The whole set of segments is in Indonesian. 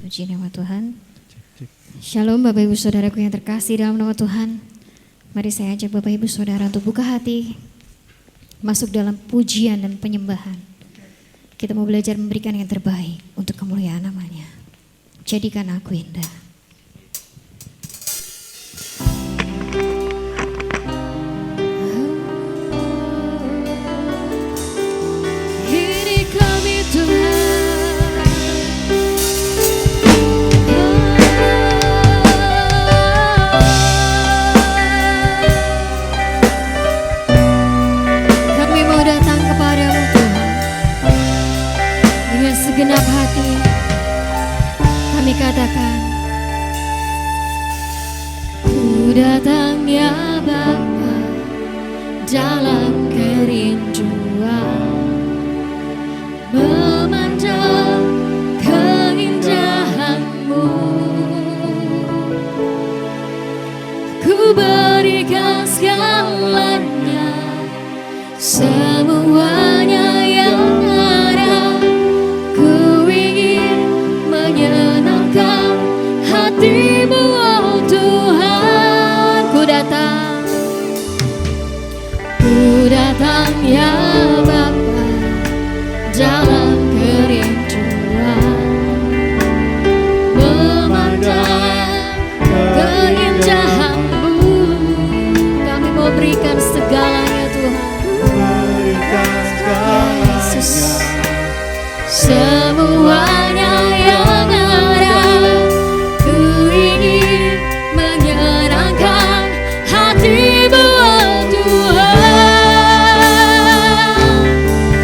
Puji nama Tuhan. Shalom Bapak Ibu Saudaraku yang terkasih dalam nama Tuhan. Mari saya ajak Bapak Ibu Saudara untuk buka hati, masuk dalam pujian dan penyembahan. Kita mau belajar memberikan yang terbaik untuk kemuliaan namanya. Jadikan aku indah. Ini kami Tuhan. Segenap hati kami katakan, ku datang ya Bapa dalam kerinduan, memandang keindahan-Mu. Ku berikan segalanya, semuanya yang ada. Ku ingin menyenangkan hati-Mu, oh Tuhan. Ku datang ya Bapa dalam kerinduan, memandang keindahan-Mu. Kami mau berikan segalanya Tuhan, berikan segalanya, Yesus. Semuanya yang ada, ku ingin menyenangkan hati-Mu, oh Tuhan.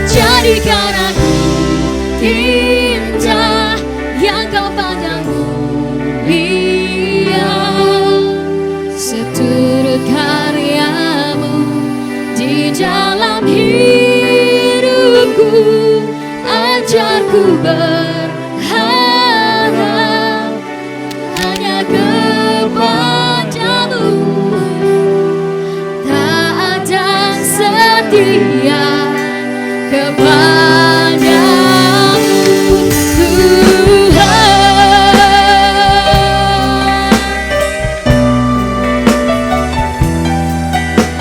Jadikan aku indah yang Kau pandang mulia, seturut karya-Mu di dalam hidupku. Ajarku berharap hanya kepada-Mu, taat dan setia kepada-Mu, Tuhan.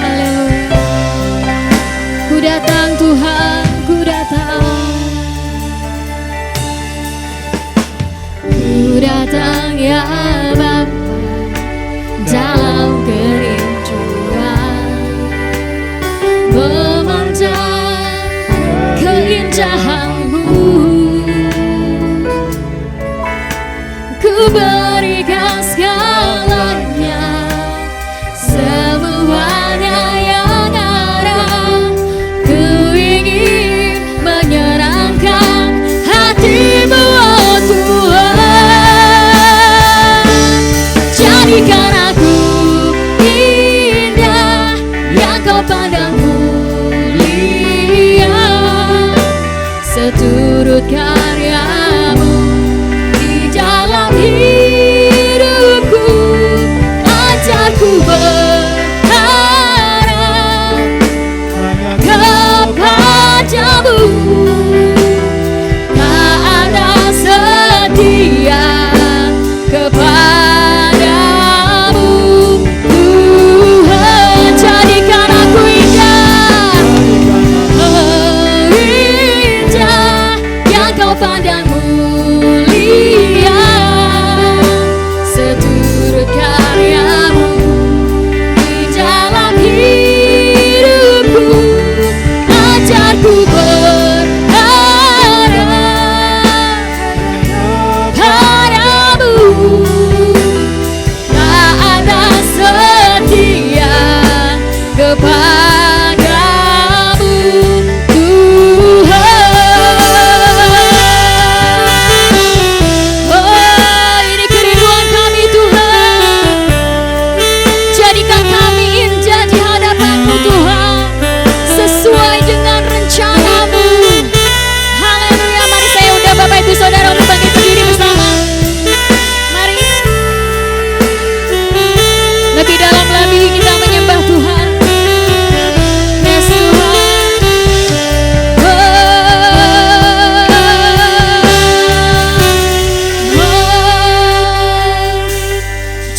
Haleluya. Ku datang Tuhan, ku datang. Ku datang ya Bapa dalam kerinduan, memandang keindahan-Mu. Ku berikan segalanya, semuanya yang ada. Ku ingin menyenangkan hati-Mu, oh Tuhan. Jadikan aku indah yang Kau pandang mulia, seturut karya-Mu di dalam hidupku. Ajarku berharap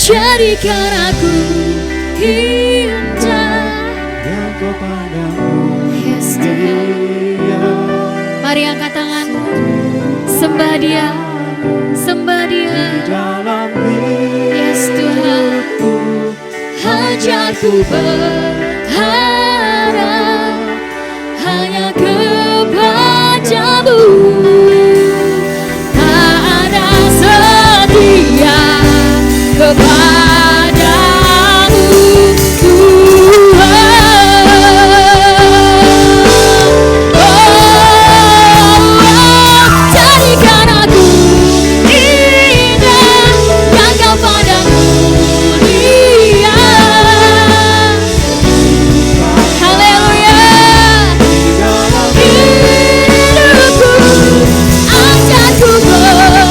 jadikan aku indah yang kau pandangku. Yes Tuhan. Mari angkat tanganmu, sembah Dia, sembah Dia. Dalam Yes Tuhan, hajarku berharap hanya kepadamu. Tak ada setia kepadamu Tuhan. Jadikan aku indah yang kau pandang mulia. Haleluya. Hidupku ajarku berharap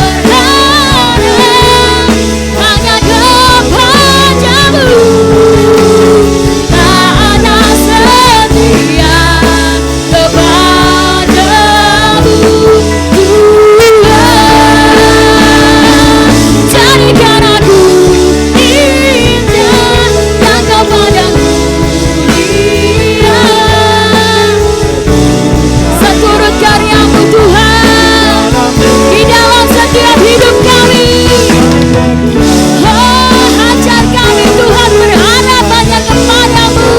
hanya kepadamu. Tak ada setia kepadamu Tuhan. Jadikan aku indah yang kau pandang mulia. Seturut karyamu Tuhan di dalam setiap hidup kami. Oh, ajar kami Tuhan berharap hanya kepadamu.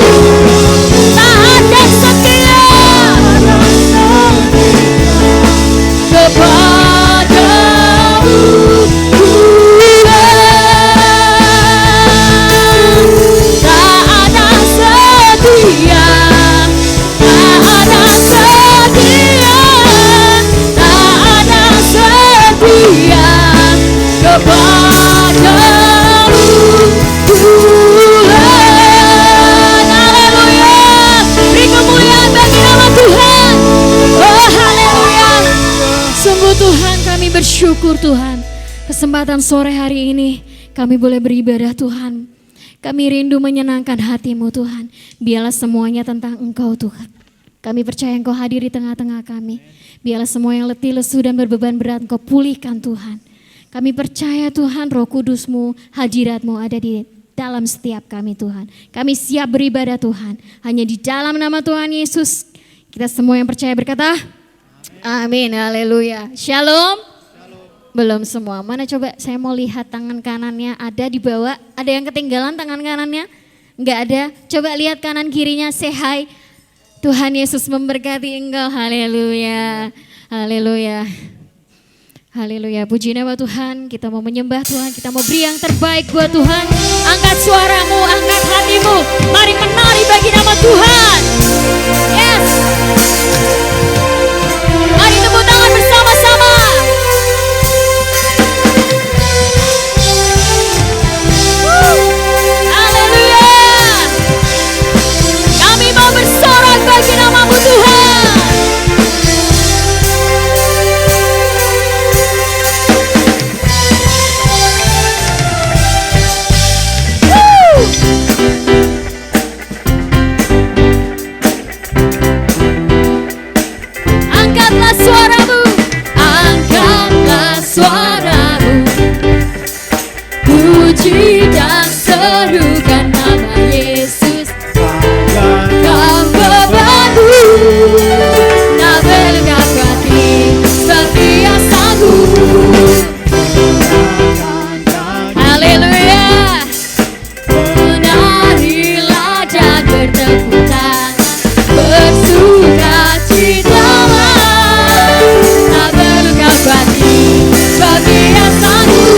Tak ada setia kepadamu Tuhan. Tak ada setia, tak ada setia, tak ada setia kepadamu Tuhan. Haleluya. Beri kemuliaan bagi nama Tuhan. Oh haleluya. Sungguh Tuhan, kami bersyukur Tuhan, kesempatan sore hari ini kami boleh beribadah Tuhan. Kami rindu menyenangkan hati-Mu Tuhan. Biarlah semuanya tentang Engkau Tuhan. Kami percaya Engkau hadir di tengah-tengah kami. Biarlah semua yang letih, lesu dan berbeban berat Engkau pulihkan Tuhan. Kami percaya Tuhan Roh Kudus-Mu, hadirat-Mu ada di dalam setiap kami Tuhan. Kami siap beribadah Tuhan. Hanya di dalam nama Tuhan Yesus. Kita semua yang percaya berkata, amin, haleluya. Shalom. Belum semua. Mana coba saya mau lihat tangan kanannya ada di bawah. Ada yang ketinggalan tangan kanannya? Enggak ada. Coba lihat kanan kirinya, say hi. Tuhan Yesus memberkati engkau. Haleluya. Haleluya. Haleluya. Puji nama Tuhan. Kita mau menyembah Tuhan. Kita mau beri yang terbaik buat Tuhan. Angkat suaramu, angkat hatimu. Mari menari bagi nama Tuhan. Yes. Mari tepuk tangan bersama-sama. Haleluya. Kami mau bersorak bagi nama-Mu Tuhan. Angkatlah suaramu, angkatlah suaramu. Puji dan serukan nama Yesus. Kau bebanmu, tak berkati setia sanggup. Haleluya. Menarilah dan bertepuk tangan, bersukacitalah, tak berkati setia sanggup.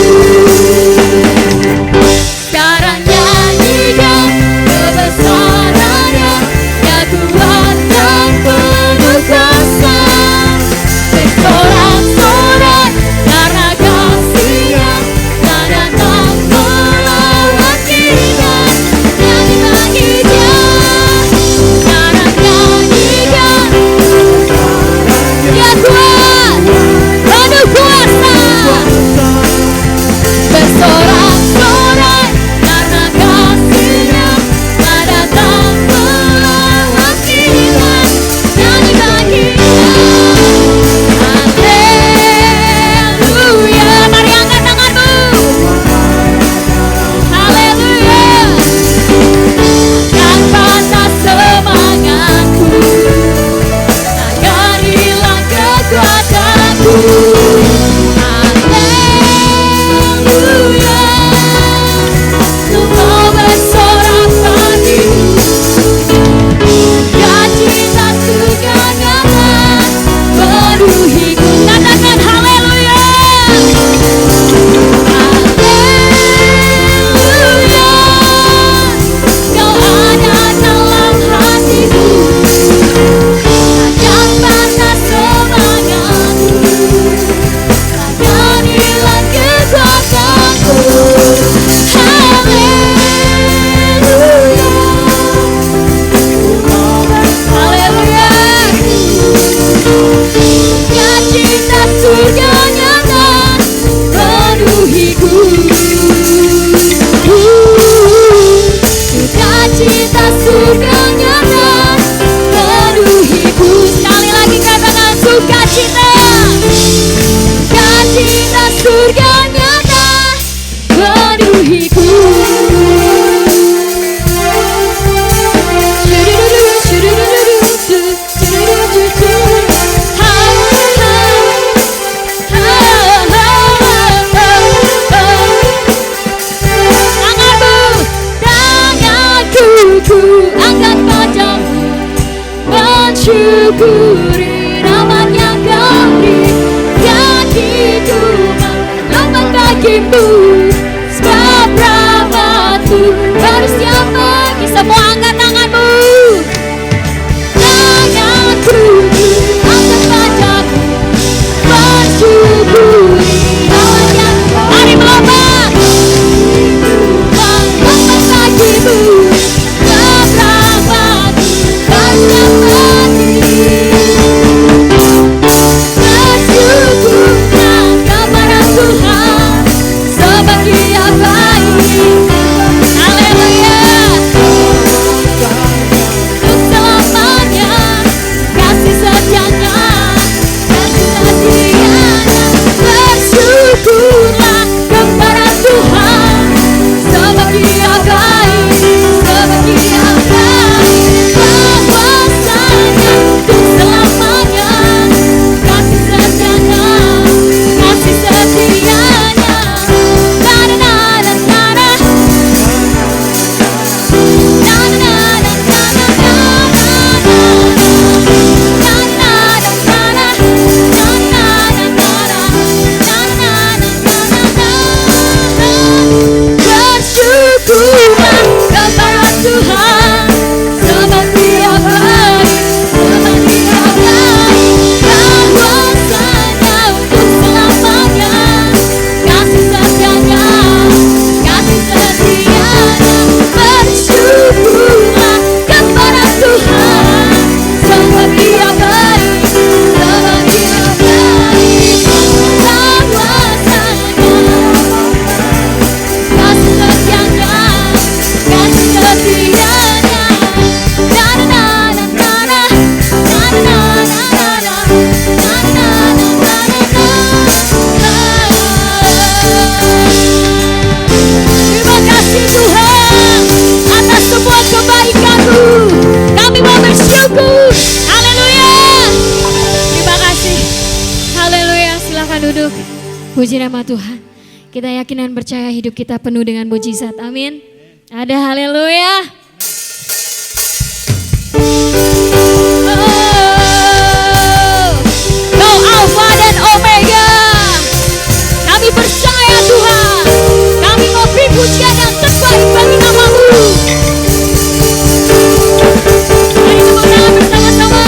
memenuhiku. Sukacita surga nyata memenuhiku. Sekali lagi katakan sukacita. Sukacita surga nyata memenuhiku. Angkat padamu, mensyukuri nama yang Kau beri. Hatiku melompat bagimu, sebab rahmat-Mu baru setiap pagi. Semua angkat tanganmu. Tanganku angkat padamu, mensyukuri nama yang Kau beri. Mari melompat, melompat bagimu. Puji nama Tuhan. Kita yakin dan percaya hidup kita penuh dengan mujizat. Amin. Ada haleluya. Kau Alfa dan Omega. Kami percaya Tuhan. Kami mau beri pujian yang terbaik bagi nama-Mu. Mari tepuk tangan bersama-sama.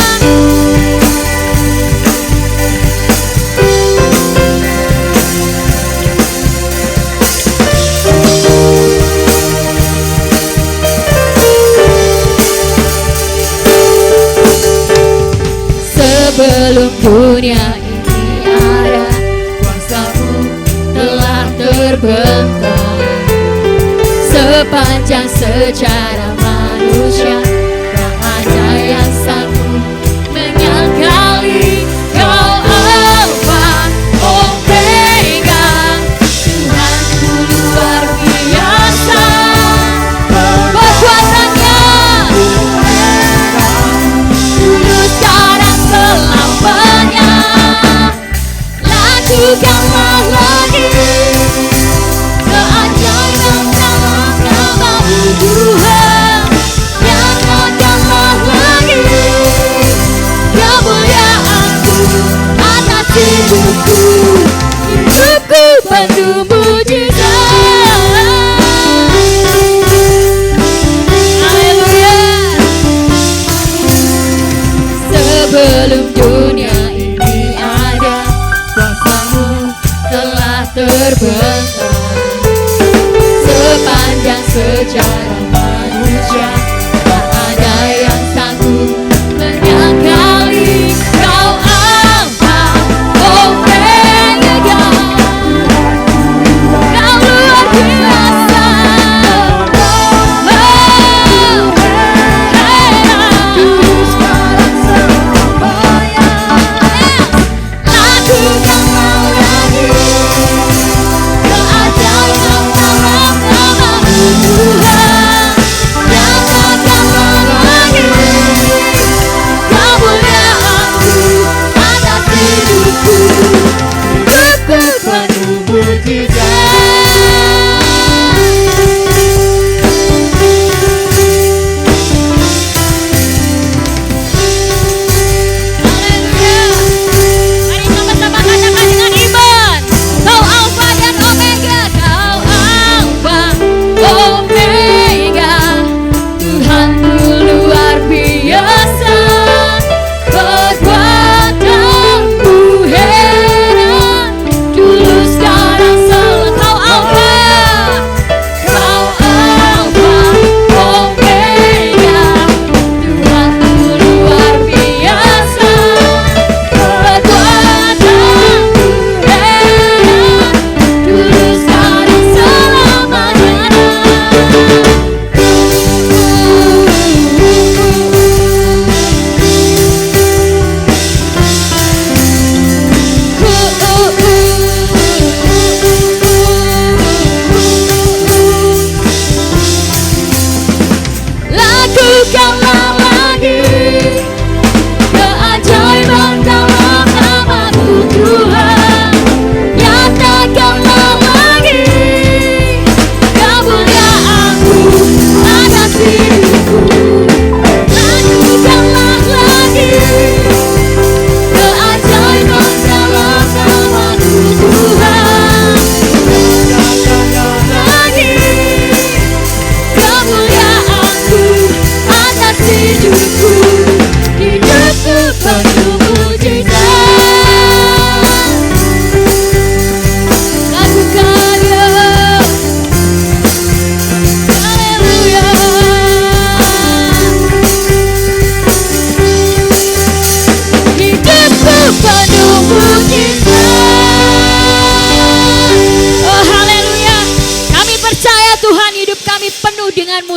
Sebelum dunia ini ada, kuasa-Mu telah terbentang. Sepanjang sejarah manusia, tak ada yang sanggup menyangkali Kau Alfa Omega. Tuhanku luar biasa, kekuatannya dulu sekarang selamanya. Lakukanlah lagi keajaiban dalam nama-Mu Tuhan. Nyatakanlah lagi kemuliaan-Mu atas hidupku. Hidupku penuh mujizat. Haleluya. Sebelum dunia ini ada, kuasa-Mu telah terbentang. Sepanjang sejarah manusia, tak ada yang sanggup menyangkali Kau Alfa Omega.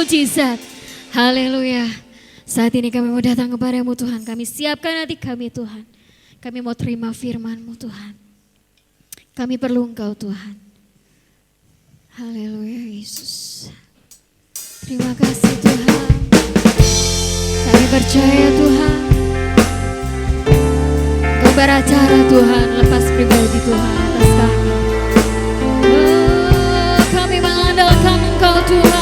mujizat. Haleluya. Saat ini kami mau datang kepadamu Tuhan. Kami siapkan hati kami Tuhan. Kami mau terima firman-Mu Tuhan. Kami perlu Engkau Tuhan. Haleluya Yesus. Terima kasih Tuhan. Kami percaya Tuhan. Engkau beracara Tuhan. Lepas pribadi Tuhan atas kami. Oh, kami mengandalkan Engkau Tuhan.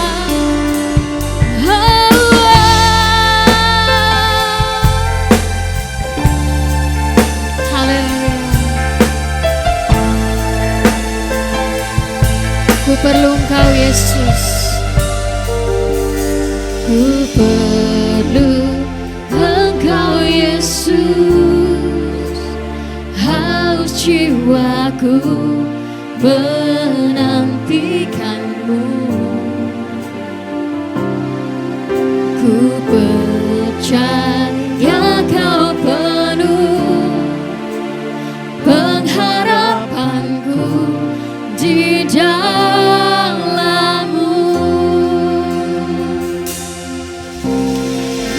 Ku perlu Engkau Yesus. Ku perlu Engkau Yesus. Haus jiwaku menantikan-Mu. Ku percaya Kau penuh pengharapanku di dalam-Mu.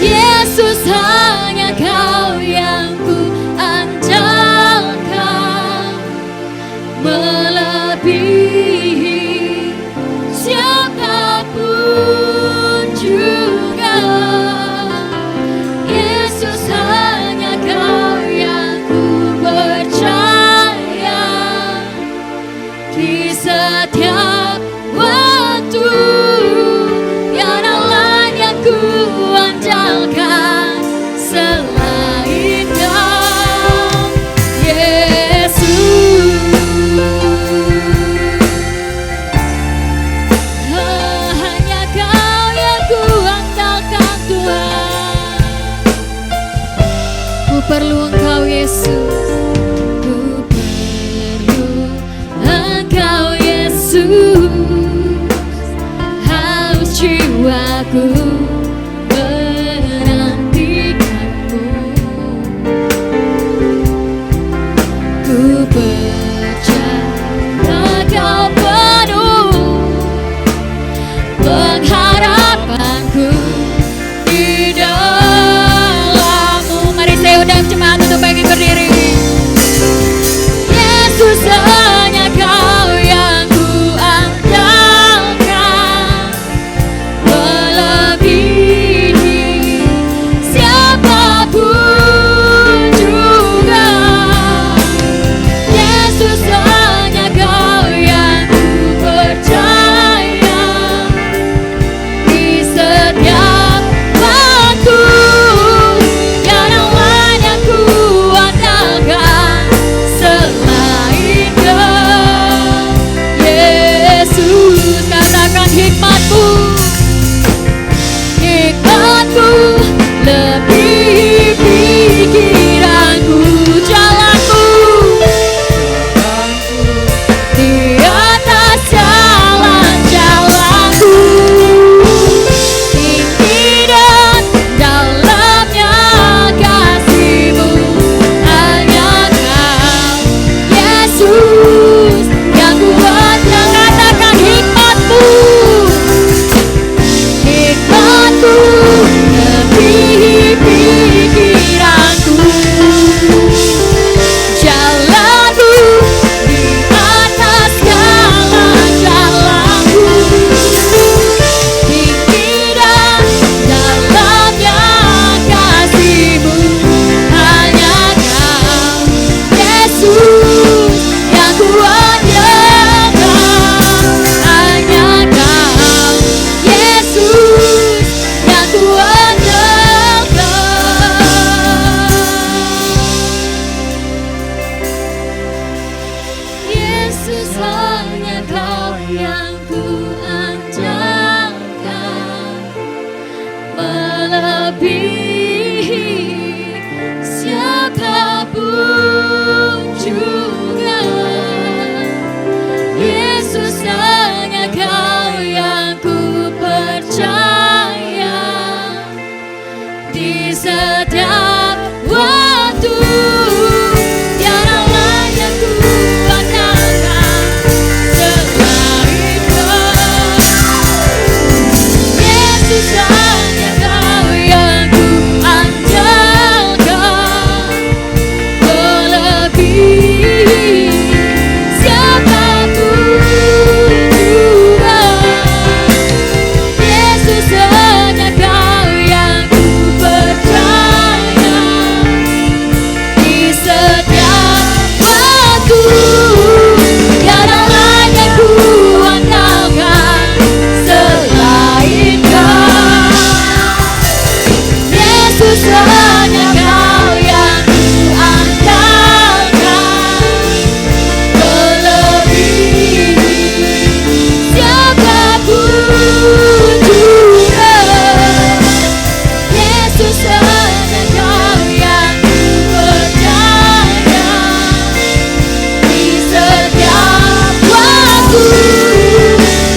Yesus, hanya Kau yang ku andalkan, melebihi siapapun juga. Yesus, hanya Kau yang ku percaya di setiap waktu. Tiada lain yang ku andalkan selain Kau, Yesus. Hanya Kau yang ku andalkan Tuhan. Ku perlu Engkau Yesus. Ku perlu Engkau Yesus. Haus jiwaku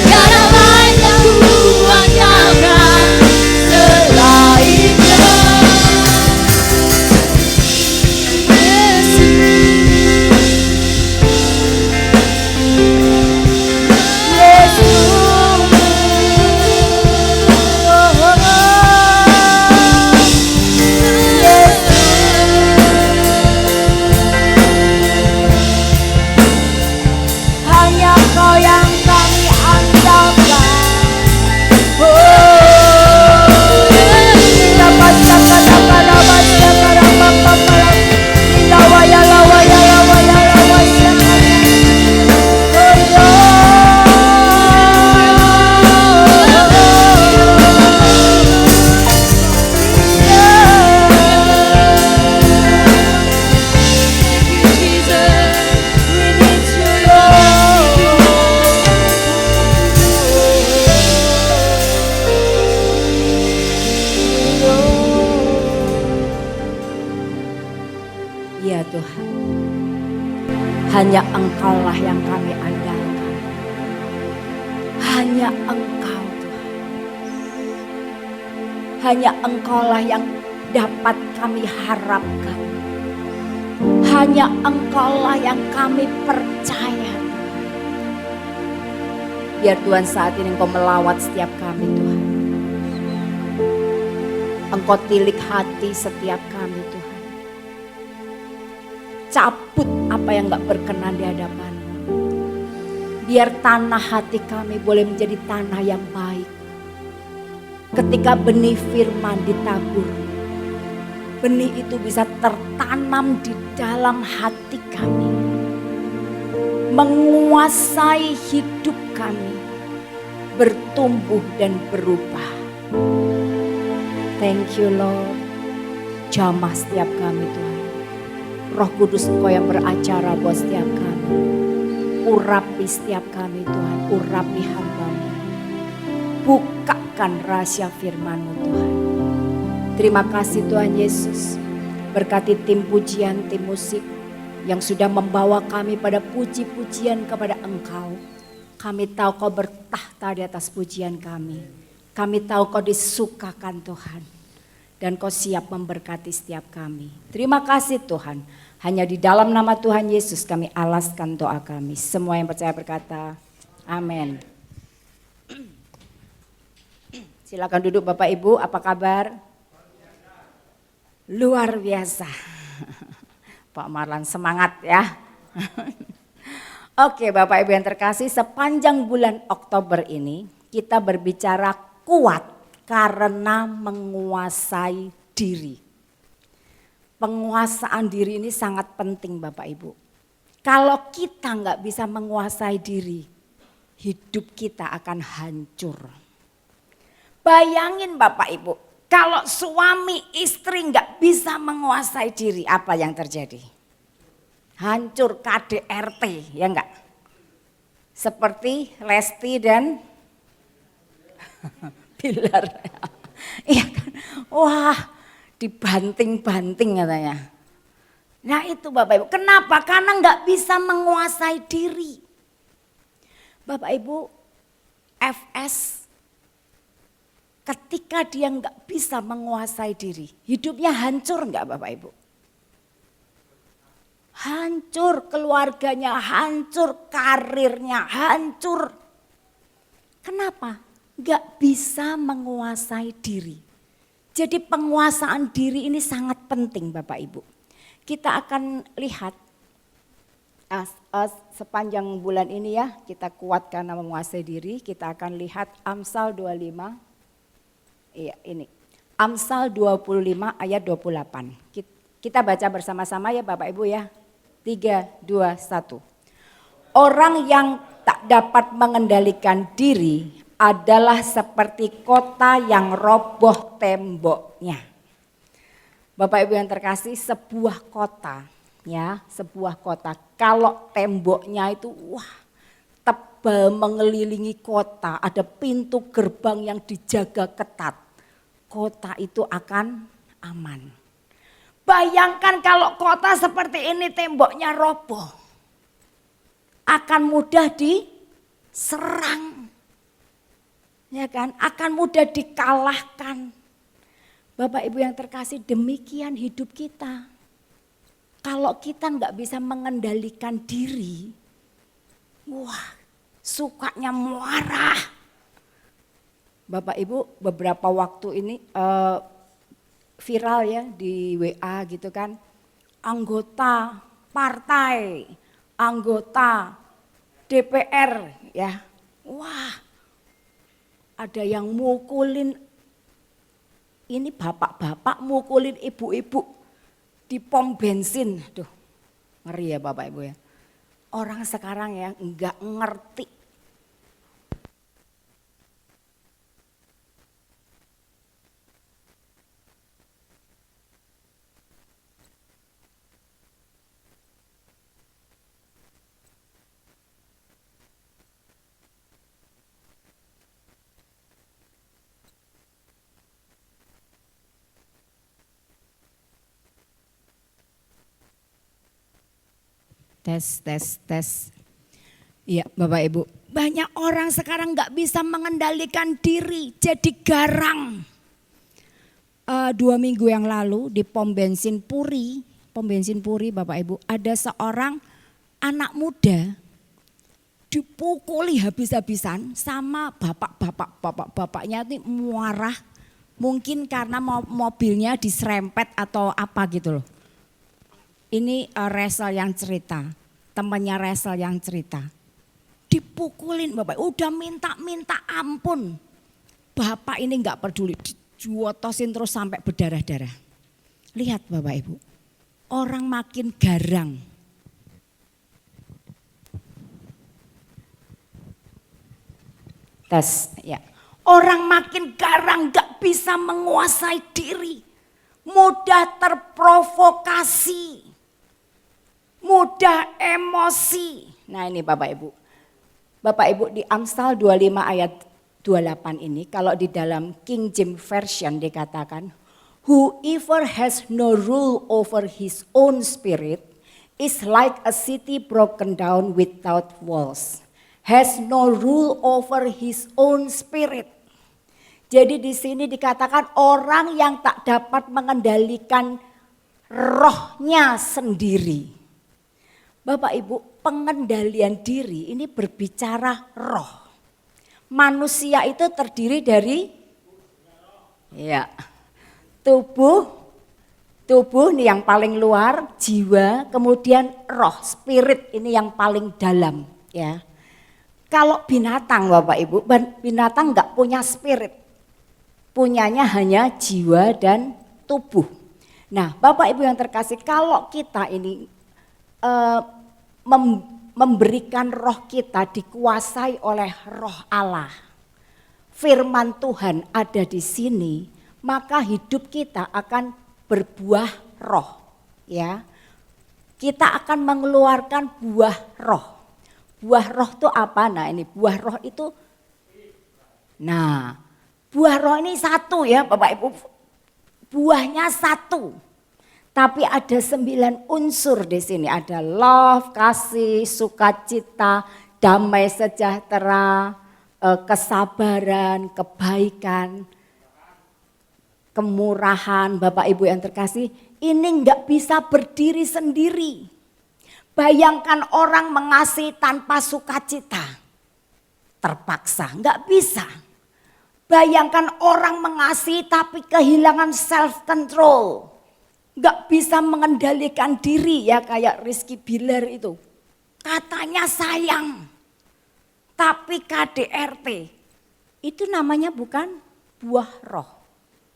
Tiada lain yang kuandalkan selainnya. Hanya Kau yang kami andalkan. Ya Tuhan, hanya Engkaulah yang kami andalkan. Hanya Engkau Tuhan. Hanya Engkaulah yang dapat kami harapkan. Hanya Engkaulah yang kami percaya. Biar Tuhan saat ini Engkau melawat setiap kami Tuhan. Engkau tilik hati setiap kami Tuhan. Cabut apa yang gak berkenan di hadapan-Mu. Biar tanah hati kami boleh menjadi tanah yang baik. Ketika benih firman ditabur, benih itu bisa tertanam di dalam hati kami. Menguasai hidup kami. Bertumbuh dan berubah. Thank you Lord. Jamah setiap kami Tuhan. Roh Kudus Engkau yang beracara buat setiap kami. Urapi setiap kami Tuhan. Urapi hamba-Mu. Bukakan rahasia firman-Mu Tuhan. Terima kasih Tuhan Yesus. Berkati tim pujian, tim musik yang sudah membawa kami pada puji-pujian kepada Engkau. Kami tahu Kau bertahta di atas pujian kami. Kami tahu Kau disukakan Tuhan. Dan Kau siap memberkati setiap kami. Terima kasih Tuhan. Hanya di dalam nama Tuhan Yesus kami alaskan doa kami. Semua yang percaya berkata, amin. Silakan duduk Bapak Ibu, apa kabar? Luar biasa. Pak Marlan semangat ya. Oke Bapak Ibu yang terkasih, sepanjang bulan Oktober ini kita berbicara kuat karena menguasai diri. Penguasaan diri ini sangat penting Bapak Ibu. Kalau kita nggak bisa menguasai diri, hidup kita akan hancur. Bayangin Bapak Ibu, kalau suami istri nggak bisa menguasai diri, apa yang terjadi? Hancur KDRT, ya enggak? Seperti Lesti dan Bilar. Iya kan? Wah, dibanting-banting katanya. Nah itu Bapak Ibu, kenapa? Karena nggak bisa menguasai diri. Bapak Ibu, FS ketika dia nggak bisa menguasai diri, hidupnya hancur nggak Bapak Ibu? Hancur, keluarganya hancur, karirnya hancur. Kenapa? Nggak bisa menguasai diri. Jadi penguasaan diri ini sangat penting Bapak Ibu. Kita akan lihat sepanjang bulan ini ya, kita kuat karena menguasai diri. Kita akan lihat Amsal 25, iya ini. Amsal 25 ayat 28. Kita baca bersama-sama ya Bapak Ibu ya. 3, 2, 1. Orang yang tak dapat mengendalikan diri adalah seperti kota yang roboh temboknya. Bapak Ibu yang terkasih, sebuah kota ya, sebuah kota kalau temboknya itu wah tebal mengelilingi kota, ada pintu gerbang yang dijaga ketat. Kota itu akan aman. Bayangkan kalau kota seperti ini temboknya roboh. Akan mudah serang. Ya kan, akan mudah dikalahkan. Bapak Ibu yang terkasih, demikian hidup kita. Kalau kita nggak bisa mengendalikan diri, wah, sukanya marah. Bapak Ibu beberapa waktu ini viral ya di WA gitu kan, anggota partai, anggota DPR ya, wah, ada yang mukulin, ini bapak-bapak mukulin ibu-ibu di pom bensin. Aduh, ngeri ya Bapak Ibu ya. Orang sekarang ya enggak ngerti. Tes. Iya Bapak Ibu, banyak orang sekarang nggak bisa mengendalikan diri, jadi garang. 2 minggu yang lalu di pom bensin Puri Bapak Ibu, ada seorang anak muda dipukuli habis-habisan sama bapaknya ini marah. Mungkin karena mobilnya diserempet atau apa gitu loh. Ini Resel yang cerita, temannya Resel yang cerita. Dipukulin Bapak, udah minta ampun. Bapak ini enggak peduli, dijotosin terus sampai berdarah-darah. Lihat Bapak Ibu, orang makin garang. Tes, ya. Orang makin garang, enggak bisa menguasai diri. Mudah terprovokasi. Mudah emosi. Nah ini Bapak Ibu. Bapak Ibu di Amsal 25 ayat 28 ini, kalau di dalam King James Version dikatakan, whoever has no rule over his own spirit is like a city broken down without walls. Has no rule over his own spirit. Jadi di sini dikatakan orang yang tak dapat mengendalikan rohnya sendiri. Bapak Ibu, pengendalian diri ini berbicara roh. Manusia itu terdiri dari ya, tubuh ini yang paling luar, jiwa, kemudian roh, spirit ini yang paling dalam ya. Kalau binatang Bapak Ibu, binatang enggak punya spirit. Punyanya hanya jiwa dan tubuh. Nah Bapak Ibu yang terkasih, kalau kita ini memberikan roh kita dikuasai oleh roh Allah, firman Tuhan ada di sini, maka hidup kita akan berbuah roh ya. Kita akan mengeluarkan buah roh. Buah roh itu apa? Nah ini buah roh itu, nah buah roh ini satu ya Bapak Ibu, buahnya satu. Tapi ada 9 unsur di sini, ada love, kasih, sukacita, damai sejahtera, kesabaran, kebaikan, kemurahan. Bapak Ibu yang terkasih, ini enggak bisa berdiri sendiri. Bayangkan orang mengasihi tanpa sukacita, terpaksa, enggak bisa. Bayangkan orang mengasihi tapi kehilangan self control. Enggak bisa mengendalikan diri ya, kayak Rizky Bilar itu. Katanya sayang, tapi KDRT. Itu namanya bukan buah roh.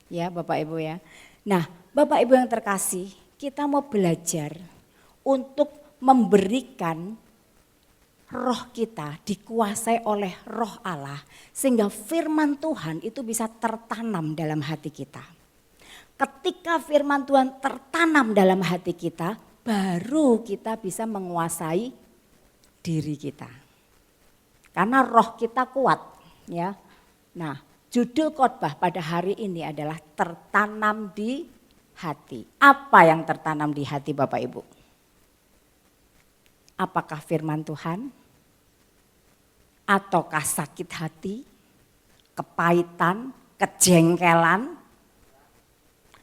Ya Bapak Ibu ya. Nah Bapak Ibu yang terkasih, kita mau belajar untuk memberikan roh kita dikuasai oleh roh Allah. Sehingga firman Tuhan itu bisa tertanam dalam hati kita. Ketika firman Tuhan tertanam dalam hati kita, baru kita bisa menguasai diri kita. Karena roh kita kuat ya. Nah, judul khotbah pada hari ini adalah tertanam di hati. Apa yang tertanam di hati Bapak Ibu? Apakah firman Tuhan? Ataukah sakit hati, kepahitan, kejengkelan?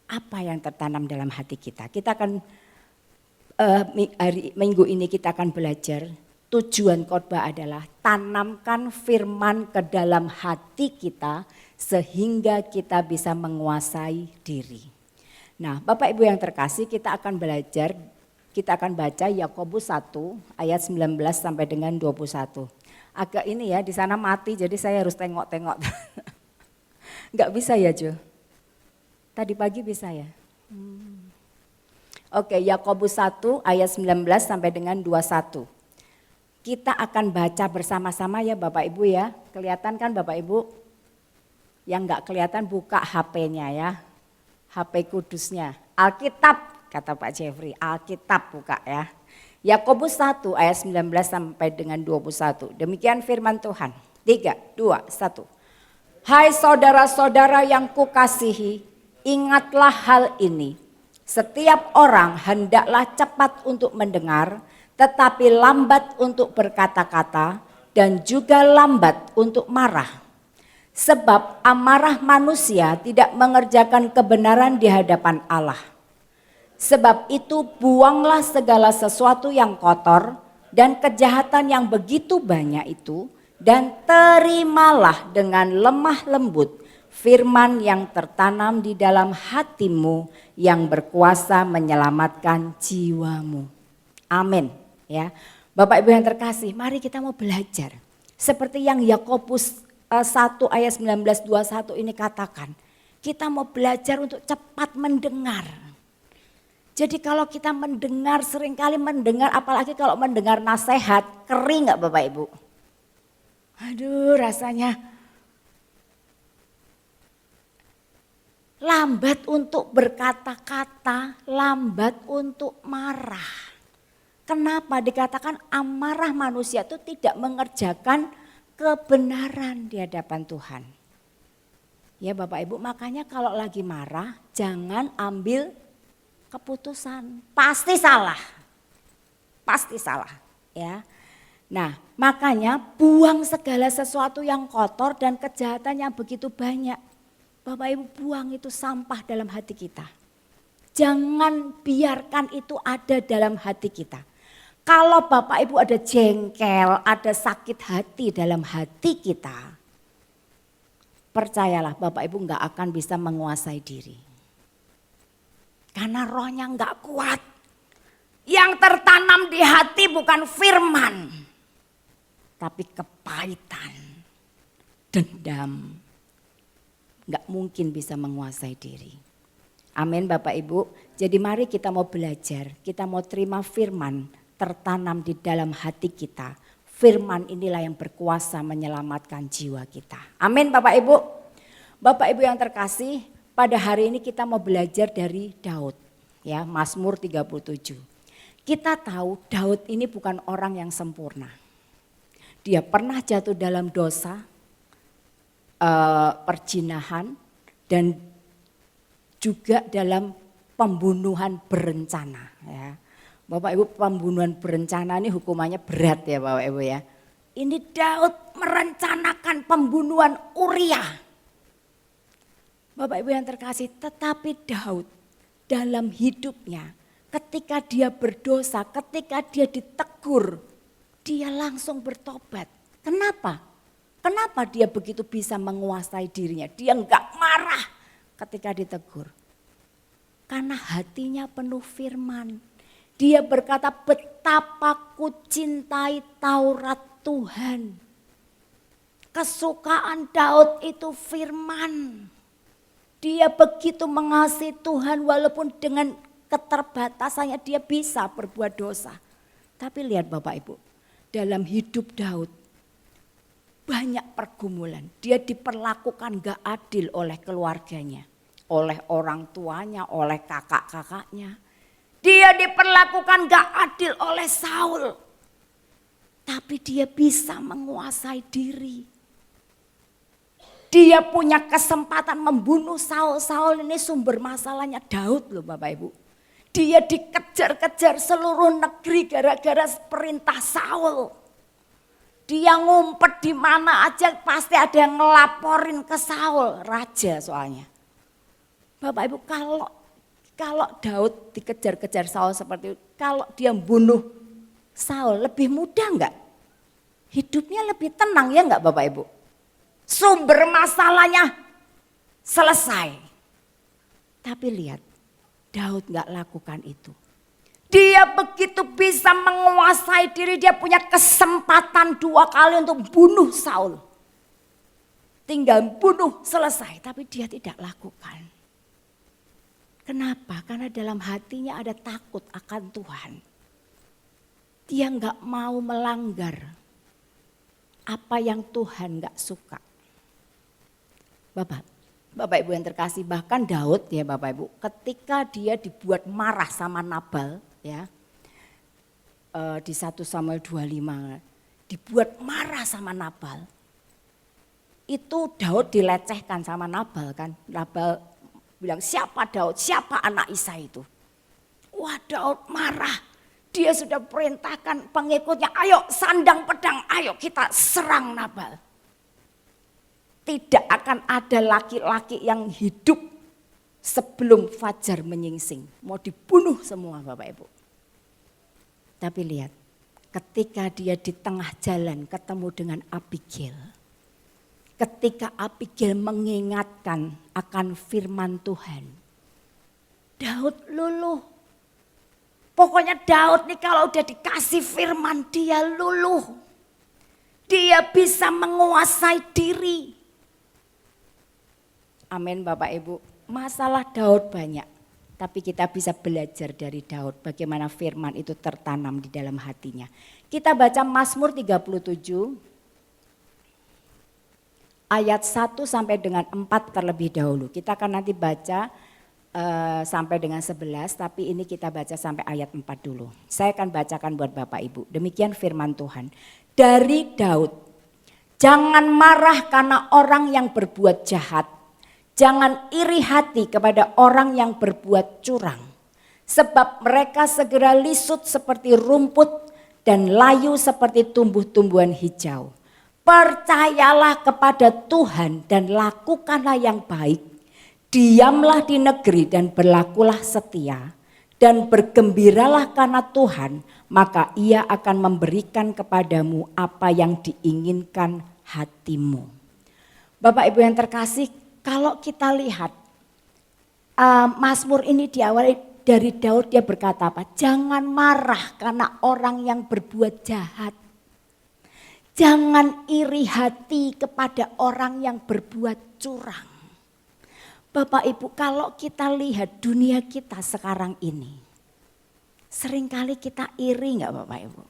Apa yang tertanam dalam hati kita? Kita akan minggu ini kita akan belajar. Tujuan khotbah adalah tanamkan firman ke dalam hati kita sehingga kita bisa menguasai diri. Nah, Bapak Ibu yang terkasih, kita akan belajar, kita akan baca Yakobus 1 ayat 19 sampai dengan 21. Agak ini ya, di sana mati jadi saya harus tengok-tengok. Enggak bisa ya, Jo? Tadi pagi bisa ya? Oke, Yakobus 1 ayat 19 sampai dengan 21. Kita akan baca bersama-sama ya Bapak Ibu ya. Kelihatan kan Bapak Ibu? Yang enggak kelihatan buka HP-nya ya. HP kudusnya. Alkitab kata Pak Jeffrey, Alkitab buka ya. Yakobus 1 ayat 19 sampai dengan 21. Demikian firman Tuhan. 3, 2, 1. Hai saudara-saudara yang kukasihi, ingatlah hal ini. Setiap orang hendaklah cepat untuk mendengar, tetapi lambat untuk berkata-kata dan juga lambat untuk marah. Sebab amarah manusia tidak mengerjakan kebenaran di hadapan Allah. Sebab itu buanglah segala sesuatu yang kotor dan kejahatan yang begitu banyak itu, dan terimalah dengan lemah lembut firman yang tertanam di dalam hatimu yang berkuasa menyelamatkan jiwamu. Amin. Ya, Bapak Ibu yang terkasih, mari kita mau belajar. Seperti yang Yakobus 1 ayat 19-21 ini katakan. Kita mau belajar untuk cepat mendengar. Jadi kalau kita mendengar, seringkali mendengar, apalagi kalau mendengar nasihat, kering gak Bapak Ibu? Aduh rasanya lambat untuk berkata-kata, lambat untuk marah. Kenapa dikatakan amarah manusia itu tidak mengerjakan kebenaran di hadapan Tuhan? Ya Bapak Ibu, makanya kalau lagi marah jangan ambil keputusan. Pasti salah. Pasti salah, ya. Nah, makanya buang segala sesuatu yang kotor dan kejahatan yang begitu banyak. Bapak Ibu, buang itu sampah dalam hati kita. Jangan biarkan itu ada dalam hati kita. Kalau Bapak Ibu ada jengkel, ada sakit hati dalam hati kita, percayalah Bapak Ibu enggak akan bisa menguasai diri. Karena rohnya enggak kuat. Yang tertanam di hati bukan firman, tapi kepahitan, dendam. Enggak mungkin bisa menguasai diri. Amin Bapak Ibu. Jadi mari kita mau belajar, kita mau terima firman tertanam di dalam hati kita. Firman inilah yang berkuasa menyelamatkan jiwa kita. Amin Bapak Ibu. Bapak Ibu yang terkasih, pada hari ini kita mau belajar dari Daud. Ya, Mazmur 37. Kita tahu Daud ini bukan orang yang sempurna. Dia pernah jatuh dalam dosa, perjinahan, dan juga dalam pembunuhan berencana. Ya. Bapak Ibu, pembunuhan berencana ini hukumannya berat ya Bapak Ibu ya. Ini Daud merencanakan pembunuhan Uria. Bapak Ibu yang terkasih, tetapi Daud dalam hidupnya ketika dia berdosa, ketika dia ditegur, dia langsung bertobat. Kenapa? Kenapa dia begitu bisa menguasai dirinya? Dia enggak marah ketika ditegur. Karena hatinya penuh firman. Dia berkata, betapa ku cintai Taurat Tuhan. Kesukaan Daud itu firman. Dia begitu mengasihi Tuhan walaupun dengan keterbatasannya dia bisa berbuat dosa. Tapi lihat Bapak Ibu, dalam hidup Daud banyak pergumulan. Dia diperlakukan gak adil oleh keluarganya, oleh orang tuanya, oleh kakak-kakaknya. Dia diperlakukan gak adil oleh Saul. Tapi dia bisa menguasai diri. Dia punya kesempatan membunuh Saul. Saul ini sumber masalahnya Daud loh Bapak Ibu. Dia dikejar-kejar seluruh negeri gara-gara perintah Saul. Dia ngumpet di mana aja pasti ada yang ngelaporin ke Saul, raja soalnya. Bapak Ibu, kalau Daud dikejar-kejar Saul seperti itu, kalau dia bunuh Saul lebih mudah enggak? Hidupnya lebih tenang ya enggak Bapak Ibu? Sumber masalahnya selesai. Tapi lihat, Daud enggak lakukan itu. Dia begitu bisa menguasai diri, dia punya kesempatan 2 kali untuk bunuh Saul. Tinggal bunuh, selesai, tapi dia tidak lakukan. Kenapa? Karena dalam hatinya ada takut akan Tuhan. Dia enggak mau melanggar apa yang Tuhan enggak suka. Bapak Ibu yang terkasih, bahkan Daud ya Bapak Ibu, ketika dia dibuat marah sama Nabal ya, di 1 Samuel 25 dibuat marah sama Nabal. Itu Daud dilecehkan sama Nabal kan. Nabal bilang, siapa Daud, siapa anak Isai itu. Wah Daud marah, dia sudah perintahkan pengikutnya, ayo sandang pedang, ayo kita serang Nabal. Tidak akan ada laki-laki yang hidup sebelum fajar menyingsing. Mau dibunuh semua Bapak Ibu. Tapi lihat, ketika dia di tengah jalan ketemu dengan Abigail. Ketika Abigail mengingatkan akan firman Tuhan. Daud luluh. Pokoknya Daud nih kalau udah dikasih firman dia luluh. Dia bisa menguasai diri. Amin Bapak Ibu. Masalah Daud banyak. Tapi kita bisa belajar dari Daud bagaimana firman itu tertanam di dalam hatinya. Kita baca Mazmur 37 ayat 1 sampai dengan 4 terlebih dahulu. Kita akan nanti baca sampai dengan 11, tapi ini kita baca sampai ayat 4 dulu. Saya akan bacakan buat Bapak Ibu. Demikian firman Tuhan. Dari Daud, jangan marah karena orang yang berbuat jahat. Jangan iri hati kepada orang yang berbuat curang. Sebab mereka segera lisut seperti rumput dan layu seperti tumbuh-tumbuhan hijau. Percayalah kepada Tuhan dan lakukanlah yang baik. Diamlah di negeri dan berlakulah setia. Dan bergembiralah karena Tuhan, maka ia akan memberikan kepadamu apa yang diinginkan hatimu. Bapak Ibu yang terkasih, kalau kita lihat Mazmur ini diawali dari Daud, dia berkata apa? Jangan marah karena orang yang berbuat jahat. Jangan iri hati kepada orang yang berbuat curang. Bapak Ibu, kalau kita lihat dunia kita sekarang ini, seringkali kita iri enggak Bapak Ibu?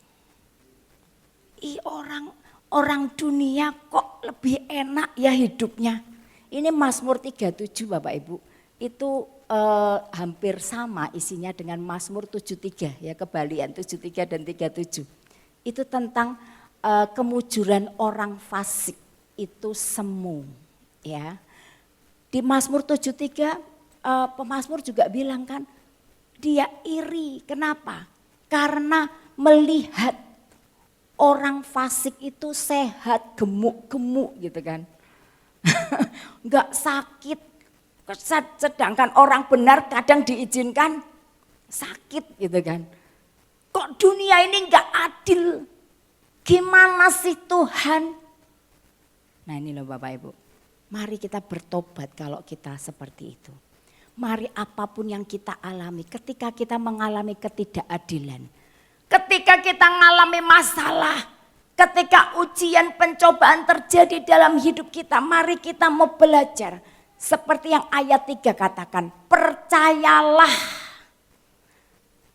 Orang dunia kok lebih enak ya hidupnya. Ini Mazmur 37 Bapak Ibu, itu hampir sama isinya dengan Mazmur 73 ya, kebalian 73 dan 37. Itu tentang kemujuran orang fasik itu semu ya. Di Mazmur 73 pemazmur juga bilang kan dia iri. Kenapa? Karena melihat orang fasik itu sehat, gemuk-gemuk gitu kan. Enggak sakit, sedangkan orang benar kadang diizinkan sakit gitu kan. Kok dunia ini enggak adil? Gimana sih Tuhan? Nah ini loh Bapak Ibu, mari kita bertobat kalau kita seperti itu. Mari apapun yang kita alami, ketika kita mengalami ketidakadilan, ketika kita mengalami masalah, ketika ujian pencobaan terjadi dalam hidup kita, mari kita mau belajar. Seperti yang ayat 3 katakan, percayalah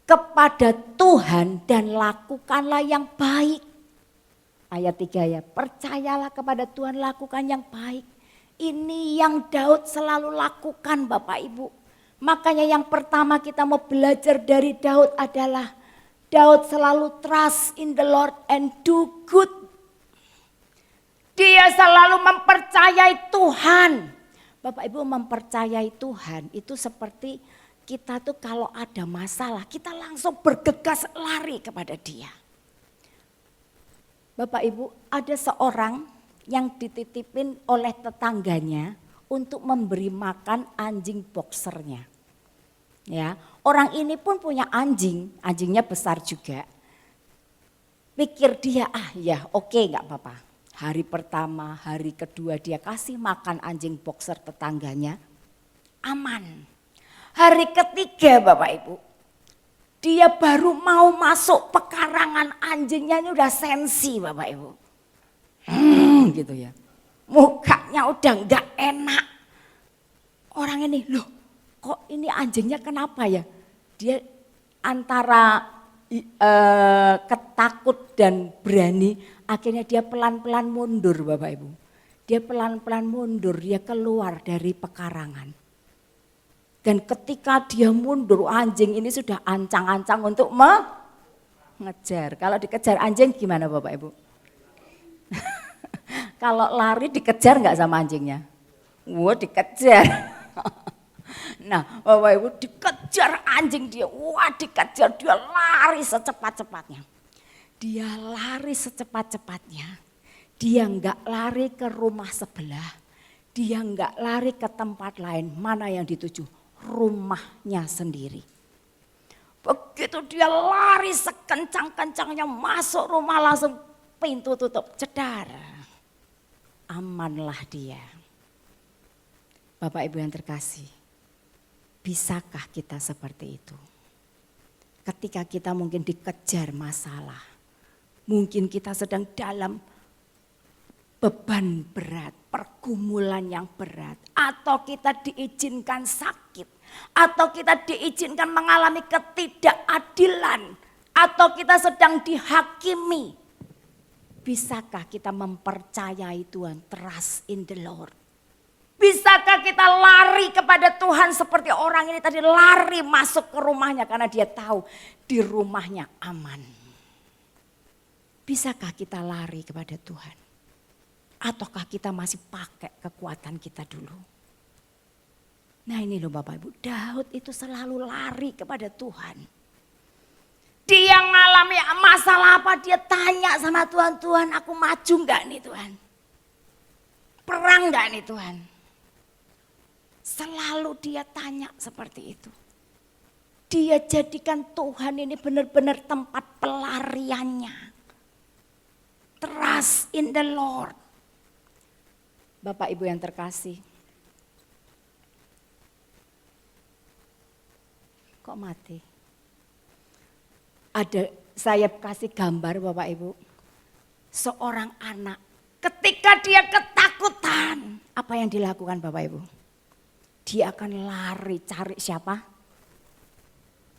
kepada Tuhan dan lakukanlah yang baik. Ayat 3 ya, percayalah kepada Tuhan, lakukan yang baik. Ini yang Daud selalu lakukan Bapak Ibu. Makanya yang pertama kita mau belajar dari Daud adalah Daud selalu trust in the Lord and do good. Dia selalu mempercayai Tuhan. Bapak Ibu, mempercayai Tuhan itu seperti kita tuh kalau ada masalah kita langsung bergegas lari kepada Dia. Bapak Ibu, ada seorang yang dititipin oleh tetangganya untuk memberi makan anjing boxernya. Ya, orang ini pun punya anjing, anjingnya besar juga. Pikir dia, ya oke nggak apa-apa. Hari pertama, hari kedua dia kasih makan anjing boxer tetangganya, aman. Hari ketiga Bapak Ibu, dia baru mau masuk pekarangan anjingnya ini udah sensi Bapak Ibu. Gitu ya. Mukanya udah nggak enak. Orang ini, loh kok ini anjingnya kenapa ya? Dia antara ketakut dan berani, akhirnya dia pelan-pelan mundur Bapak Ibu. Dia pelan-pelan mundur, dia keluar dari pekarangan. Dan ketika dia mundur, anjing ini sudah ancang-ancang untuk mengejar. Kalau dikejar anjing gimana Bapak Ibu? Kalau lari dikejar nggak sama anjingnya? Wah dikejar. Nah Bapak Ibu dikejar anjing dia, wah dikejar, dia lari secepat-cepatnya. Dia lari secepat-cepatnya. Dia nggak lari ke rumah sebelah. Dia nggak lari ke tempat lain, mana yang dituju? Rumahnya sendiri. Begitu dia lari sekencang-kencangnya masuk rumah, langsung pintu tutup, cedar. Amanlah dia. Bapak Ibu yang terkasih, bisakah kita seperti itu? Ketika kita mungkin dikejar masalah, mungkin kita sedang dalam beban berat, pergumulan yang berat, atau kita diizinkan sakit, atau kita diizinkan mengalami ketidakadilan, atau kita sedang dihakimi. Bisakah kita mempercayai Tuhan, trust in the Lord? Bisakah kita lari kepada Tuhan seperti orang ini tadi lari masuk ke rumahnya karena dia tahu di rumahnya aman? Bisakah kita lari kepada Tuhan? Ataukah kita masih pakai kekuatan kita dulu? Nah ini loh Bapak Ibu, Daud itu selalu lari kepada Tuhan. Dia ngalami masalah apa, dia tanya sama Tuhan, Tuhan aku maju enggak nih Tuhan? Perang enggak nih Tuhan? Selalu dia tanya seperti itu. Dia jadikan Tuhan ini benar-benar tempat pelariannya. Trust in the Lord. Bapak Ibu yang terkasih. Kok mati? Ada, saya kasih gambar Bapak Ibu. Seorang anak ketika dia ketakutan, apa yang dilakukan Bapak Ibu? Dia akan lari cari siapa?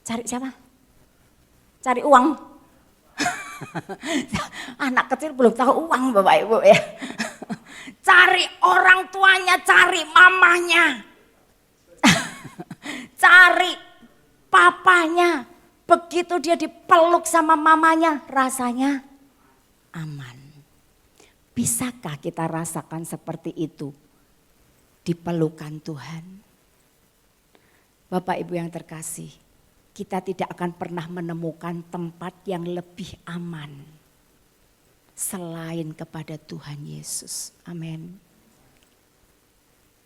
Cari siapa? Cari uang. Anak kecil belum tahu uang Bapak Ibu ya. Cari orang tuanya, cari mamanya. Cari papanya. Begitu dia dipeluk sama mamanya, rasanya aman. Bisakah kita rasakan seperti itu di pelukan Tuhan? Bapak Ibu yang terkasih, kita tidak akan pernah menemukan tempat yang lebih aman selain kepada Tuhan Yesus. Amin.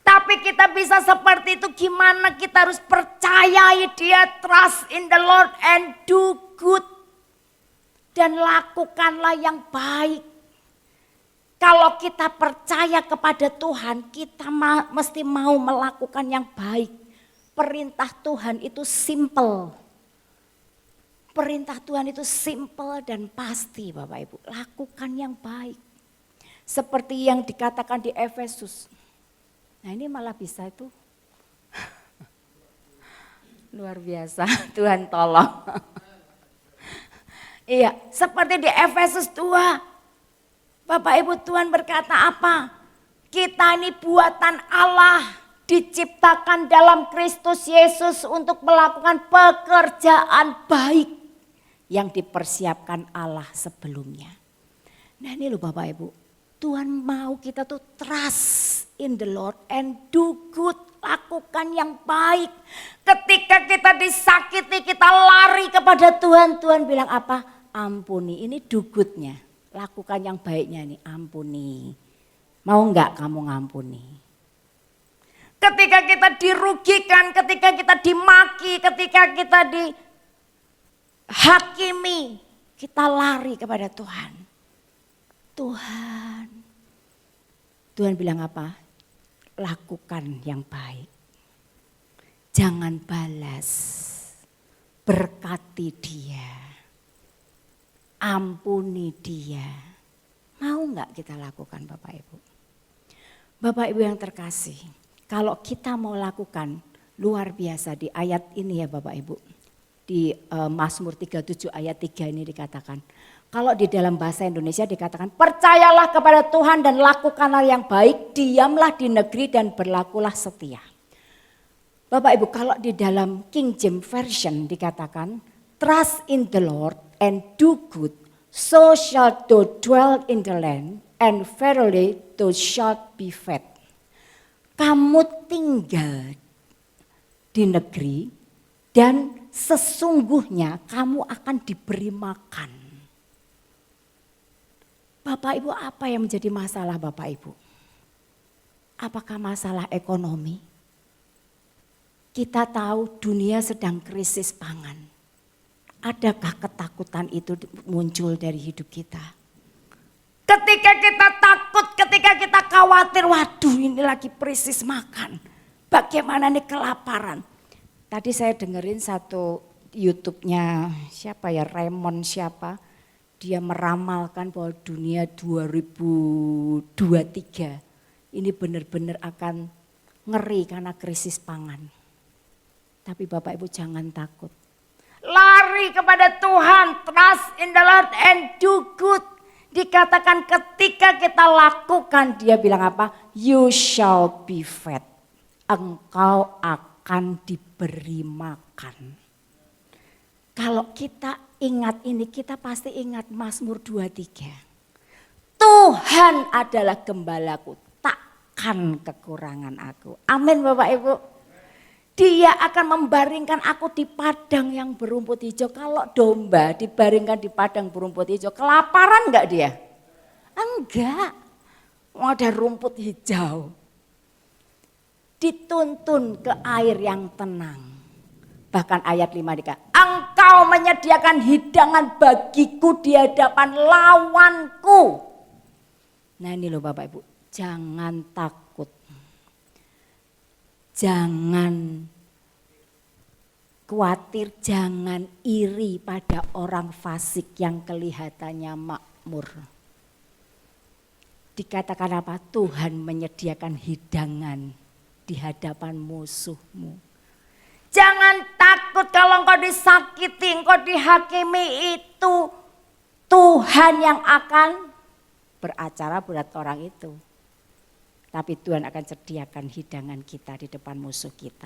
Tapi kita bisa seperti itu, gimana kita harus percayai Dia, trust in the Lord and do good. Dan lakukanlah yang baik. Kalau kita percaya kepada Tuhan, kita mesti mau melakukan yang baik. Perintah Tuhan itu simple. Perintah Tuhan itu simple dan pasti Bapak Ibu. Lakukan yang baik. Seperti yang dikatakan di Efesus. Nah ini malah bisa itu. Luar biasa, Tuhan tolong. Iya, seperti di Efesus 2. Bapak Ibu, Tuhan berkata apa? Kita ini buatan Allah, diciptakan dalam Kristus Yesus untuk melakukan pekerjaan baik yang dipersiapkan Allah sebelumnya. Nah ini loh Bapak Ibu, Tuhan mau kita tuh trust in the Lord and do good, lakukan yang baik. Ketika kita disakiti, kita lari kepada Tuhan, Tuhan bilang apa? Ampuni, ini do goodnya. lakukan yang baiknya nih, ampuni. Mau enggak kamu ngampuni? Ketika kita dirugikan, ketika kita dimaki, ketika kita dihakimi, kita lari kepada Tuhan. Tuhan bilang apa? Lakukan yang baik. Jangan balas, berkati dia, ampuni dia. Mau enggak kita lakukan Bapak Ibu? Bapak Ibu yang terkasih, kalau kita mau lakukan luar biasa di ayat ini ya Bapak Ibu. Di Mazmur 37 ayat 3 ini dikatakan, kalau di dalam bahasa Indonesia dikatakan, percayalah kepada Tuhan dan lakukanlah yang baik, diamlah di negeri dan berlakulah setia. Bapak Ibu, kalau di dalam King James Version dikatakan, trust in the Lord and do good, so shalt thou dwell in the land, and verily thou shalt be fed. Kamu tinggal di negeri dan sesungguhnya kamu akan diberi makan. Bapak Ibu, apa yang menjadi masalah Bapak Ibu? Apakah masalah ekonomi? Kita tahu dunia sedang krisis pangan. Adakah ketakutan itu muncul dari hidup kita? Ketika kita takut, ketika kita khawatir, waduh ini lagi krisis makan. Bagaimana nih kelaparan? Tadi saya dengerin satu YouTube-nya siapa ya, Raymond siapa. Dia meramalkan bahwa dunia 2023 ini benar-benar akan ngeri karena krisis pangan. Tapi Bapak Ibu jangan takut. Lari kepada Tuhan, trust in the Lord and do good. Dikatakan ketika kita lakukan, dia bilang apa? You shall be fed. Engkau akan diberi makan. Kalau kita ingat ini, kita pasti ingat Mazmur 23. Tuhan adalah gembalaku, takkan kekurangan aku. Amin Bapak Ibu. Dia akan membaringkan aku di padang yang berumput hijau. Kalau domba dibaringkan di padang berumput hijau, kelaparan enggak dia? Enggak. Ada rumput hijau. Dituntun ke air yang tenang. Bahkan ayat 5 dikatakan, engkau menyediakan hidangan bagiku di hadapan lawanku. Nah ini loh Bapak Ibu, jangan takut. Jangan khawatir, jangan iri pada orang fasik yang kelihatannya makmur. Dikatakan apa? Tuhan menyediakan hidangan di hadapan musuhmu. Jangan takut kalau engkau disakiti, engkau dihakimi, itu Tuhan yang akan beracara buat orang itu. Tapi Tuhan akan sediakan hidangan kita di depan musuh kita.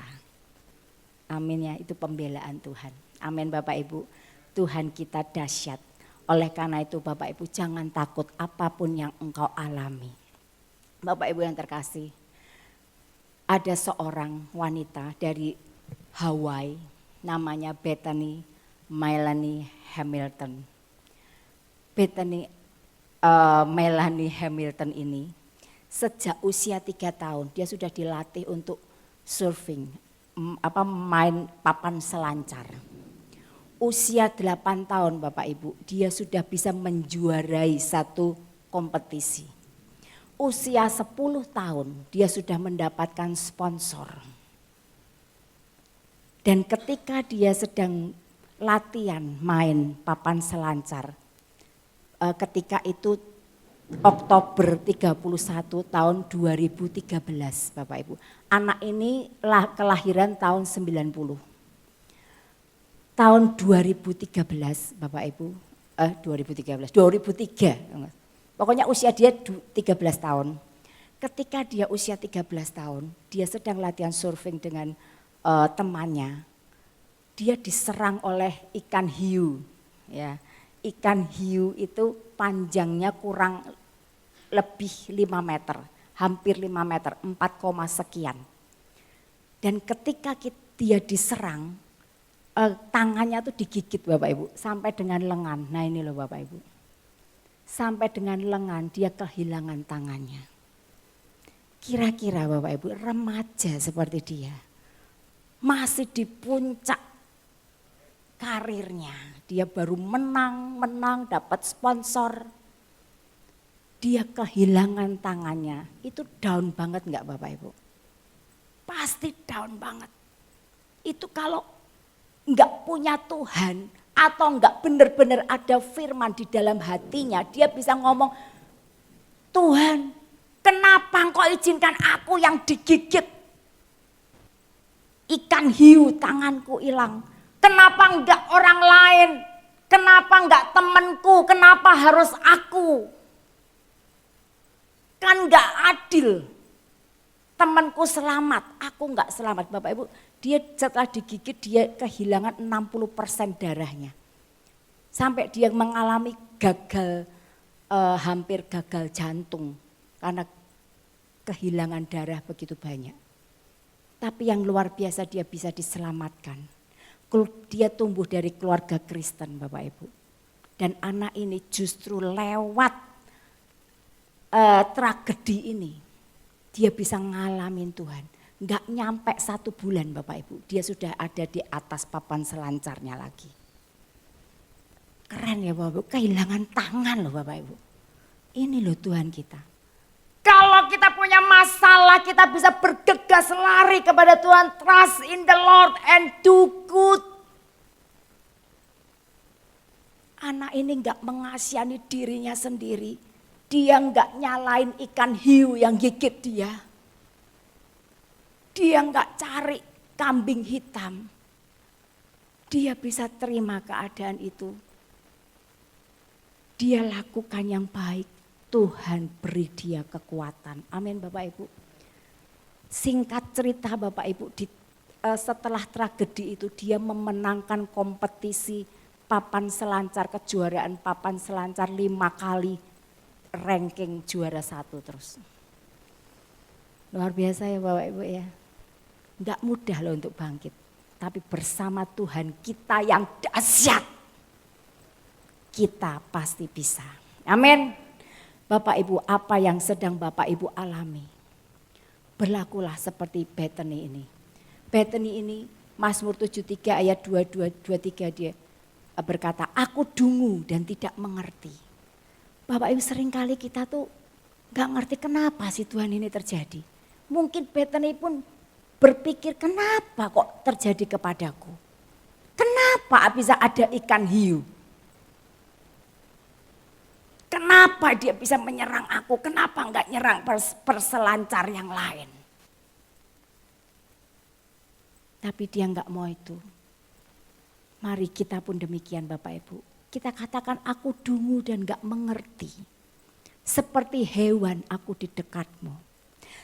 Amin ya, itu pembelaan Tuhan. Amin Bapak Ibu, Tuhan kita dahsyat. Oleh karena itu Bapak Ibu jangan takut apapun yang engkau alami. Bapak Ibu yang terkasih, ada seorang wanita dari Hawaii, namanya Bethany Melanie Hamilton. Melanie Hamilton ini sejak usia 3 tahun dia sudah dilatih untuk surfing, main papan selancar. Usia 8 tahun Bapak Ibu, dia sudah bisa menjuarai satu kompetisi. Usia 10 tahun dia sudah mendapatkan sponsor. Dan ketika dia sedang latihan main papan selancar, ketika itu Oktober 31 tahun 2013 Bapak Ibu. Anak ini kelahiran tahun 90. Tahun 2013 Bapak Ibu, 2003. Pokoknya usia dia 13 tahun. Ketika dia usia 13 tahun, dia sedang latihan surfing dengan temannya, dia diserang oleh ikan hiu. Ya, ikan hiu itu panjangnya kurang lebih 5 meter, hampir 5 meter, 4, sekian. Dan ketika dia diserang, tangannya tuh digigit Bapak Ibu, sampai dengan lengan. Nah ini loh Bapak Ibu. sampai dengan lengan dia kehilangan tangannya. Kira-kira Bapak Ibu remaja seperti dia masih di puncak karirnya. Dia baru menang dapat sponsor. Dia kehilangan tangannya. Itu down banget enggak Bapak Ibu? Pasti down banget. Itu kalau enggak punya Tuhan atau enggak benar-benar ada firman di dalam hatinya, dia bisa ngomong, Tuhan, kenapa Engkau izinkan aku yang digigit ikan hiu tanganku hilang? Kenapa enggak orang lain? Kenapa enggak temanku? Kenapa harus aku? Kan enggak adil. Temanku selamat, aku enggak selamat. Bapak Ibu, dia setelah digigit dia kehilangan 60% darahnya. Sampai dia mengalami gagal, hampir gagal jantung karena kehilangan darah begitu banyak. Tapi yang luar biasa dia bisa diselamatkan. Dia tumbuh dari keluarga Kristen Bapak Ibu. Dan anak ini justru lewat tragedi ini. Dia bisa ngalamin Tuhan. Enggak nyampe 1 bulan Bapak Ibu. Dia sudah ada di atas papan selancarnya lagi. Keren ya Bapak Ibu. Kehilangan tangan loh Bapak Ibu. Ini loh Tuhan kita. Kalau kita punya masalah kita bisa bergegas lari kepada Tuhan. Trust in the Lord and do good. Anak ini enggak mengasihani dirinya sendiri. Dia enggak nyalain ikan hiu yang gigit dia. Dia enggak cari kambing hitam. Dia bisa terima keadaan itu. Dia lakukan yang baik. Tuhan beri dia kekuatan. Amin Bapak Ibu. Singkat cerita Bapak Ibu, setelah tragedi itu dia memenangkan kompetisi papan selancar, kejuaraan papan selancar 5 kali. Ranking juara 1 terus. Luar biasa ya Bapak Ibu ya. Enggak mudah loh untuk bangkit. Tapi bersama Tuhan kita yang dahsyat. Kita pasti bisa. Amin. Bapak Ibu, apa yang sedang Bapak Ibu alami? Berlakulah seperti Bethany ini. Bethany ini Mazmur 73 ayat 22-23 dia berkata, aku dungu dan tidak mengerti. Bapak Ibu seringkali kita tuh gak ngerti kenapa sih Tuhan ini terjadi. Mungkin Bethany pun berpikir kenapa kok terjadi kepadaku. Kenapa bisa ada ikan hiu? Kenapa dia bisa menyerang aku? Kenapa enggak nyerang perselancar yang lain? Tapi dia enggak mau itu. Mari kita pun demikian Bapak Ibu. Kita katakan aku dungu dan enggak mengerti. Seperti hewan aku di dekatmu.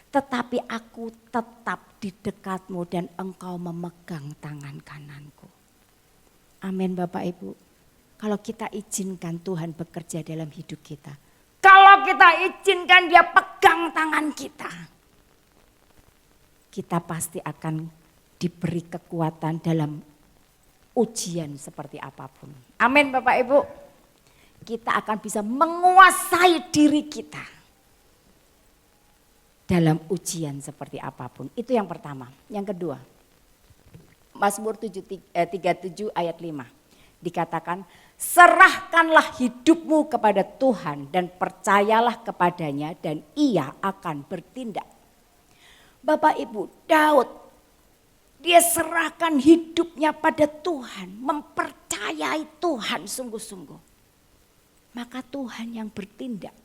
Tetapi aku tetap di dekatmu dan engkau memegang tangan kananku. Amin Bapak Ibu. Kalau kita izinkan Tuhan bekerja dalam hidup kita. Kalau kita izinkan dia pegang tangan kita. Kita pasti akan diberi kekuatan dalam ujian seperti apapun. Amin Bapak Ibu. Kita akan bisa menguasai diri kita. Dalam ujian seperti apapun. Itu yang pertama. Yang kedua. Mazmur 37 ayat 5. Dikatakan, serahkanlah hidupmu kepada Tuhan dan percayalah kepadanya dan ia akan bertindak. Bapak Ibu, Daud, dia serahkan hidupnya pada Tuhan, mempercayai Tuhan sungguh-sungguh. Maka Tuhan yang bertindak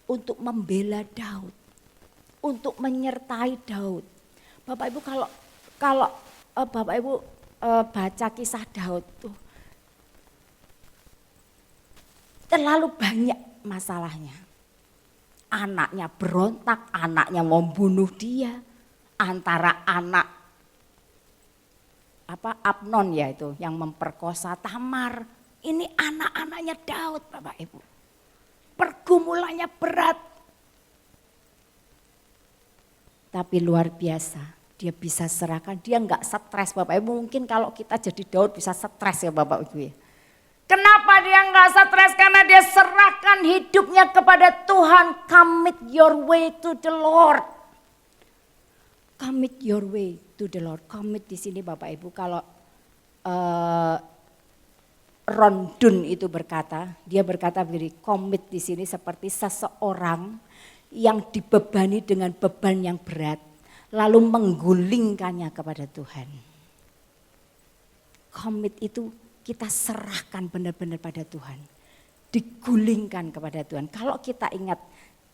untuk membela Daud, untuk menyertai Daud. Bapak Ibu kalau Bapak Ibu baca kisah Daud tuh, terlalu banyak masalahnya. Anaknya berontak, anaknya membunuh dia. Antara anak Amnon ya itu yang memperkosa Tamar. Ini anak-anaknya Daud Bapak Ibu. Pergumulannya berat. Tapi luar biasa, dia bisa serahkan, dia enggak stres Bapak Ibu. Mungkin kalau kita jadi Daud bisa stres ya Bapak Ibu ya. Kenapa dia nggak stres? Karena dia serahkan hidupnya kepada Tuhan. Commit your way to the Lord. Commit your way to the Lord. Commit di sini Bapak Ibu, kalau Ron Dun itu berkata, dia berkata begini, commit di sini seperti seseorang yang dibebani dengan beban yang berat, lalu menggulingkannya kepada Tuhan. Commit itu kita serahkan benar-benar pada Tuhan, digulingkan kepada Tuhan. Kalau kita ingat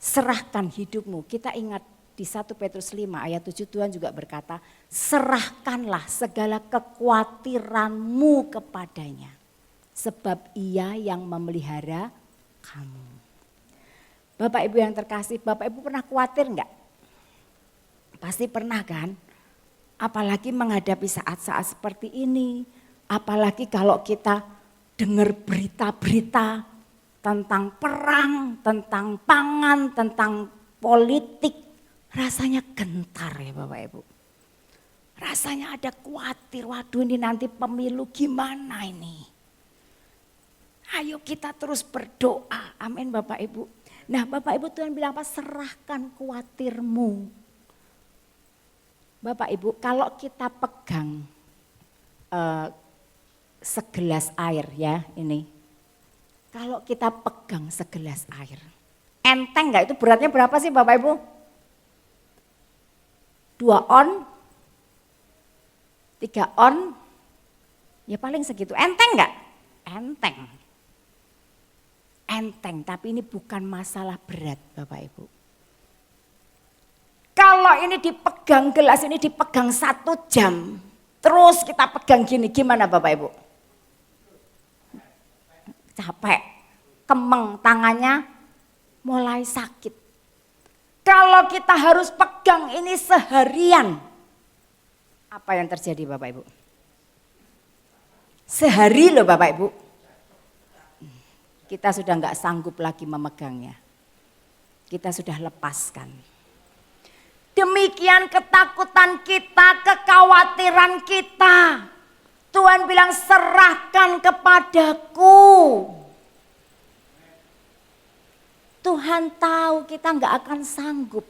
serahkan hidupmu, kita ingat di 1 Petrus 5 ayat 7 Tuhan juga berkata, serahkanlah segala kekhawatiranmu kepadanya, sebab ia yang memelihara kamu. Bapak Ibu yang terkasih, Bapak Ibu pernah khawatir enggak? Pasti pernah kan? Apalagi menghadapi saat-saat seperti ini. Apalagi kalau kita dengar berita-berita tentang perang, tentang pangan, tentang politik. Rasanya gentar ya Bapak Ibu. Rasanya ada khawatir, waduh ini nanti pemilu gimana ini. Ayo kita terus berdoa, amin Bapak Ibu. Nah Bapak Ibu Tuhan bilang apa? Serahkan khawatirmu. Bapak Ibu kalau kita pegang segelas air ya ini. Kalau kita pegang segelas air. Enteng enggak itu beratnya berapa sih Bapak Ibu? 2 on, 3 on, ya paling segitu. Enteng enggak? Enteng. Enteng, tapi ini bukan masalah berat Bapak Ibu. Kalau ini dipegang, gelas ini dipegang 1 jam, terus kita pegang gini, gimana Bapak Ibu? Capek, kemeng tangannya mulai sakit. Kalau kita harus pegang ini seharian, apa yang terjadi Bapak Ibu? Sehari loh Bapak Ibu, kita sudah nggak sanggup lagi memegangnya. Kita sudah lepaskan. Demikian ketakutan kita, kekhawatiran kita. Tuhan bilang serahkan kepadaku. Tuhan tahu kita nggak akan sanggup.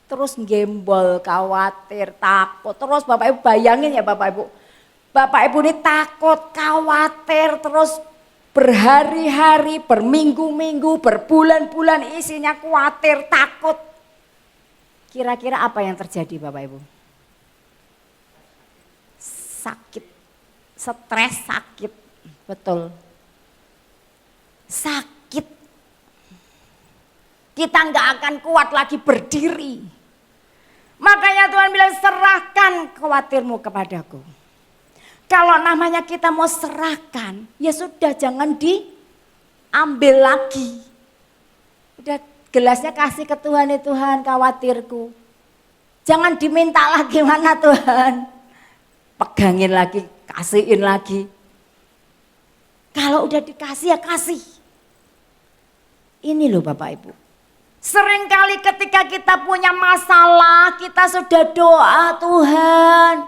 Terus gembol, khawatir, takut. Terus Bapak Ibu bayangin ya Bapak Ibu. Bapak Ibu ini takut, khawatir, terus berhari-hari, berminggu-minggu, berbulan-bulan isinya khawatir, takut. Kira-kira apa yang terjadi Bapak Ibu? Sakit, stres, sakit, betul. Sakit. Kita nggak akan kuat lagi berdiri. Makanya Tuhan bilang serahkan khawatirmu kepadaku. Kalau namanya kita mau serahkan, ya sudah jangan diambil lagi. Udah gelasnya kasih ke Tuhan, ya Tuhan khawatirku. Jangan diminta lagi mana Tuhan. Pegangin lagi, kasihin lagi. Kalau udah dikasih ya kasih. Ini loh Bapak Ibu. Seringkali ketika kita punya masalah, kita sudah doa, Tuhan,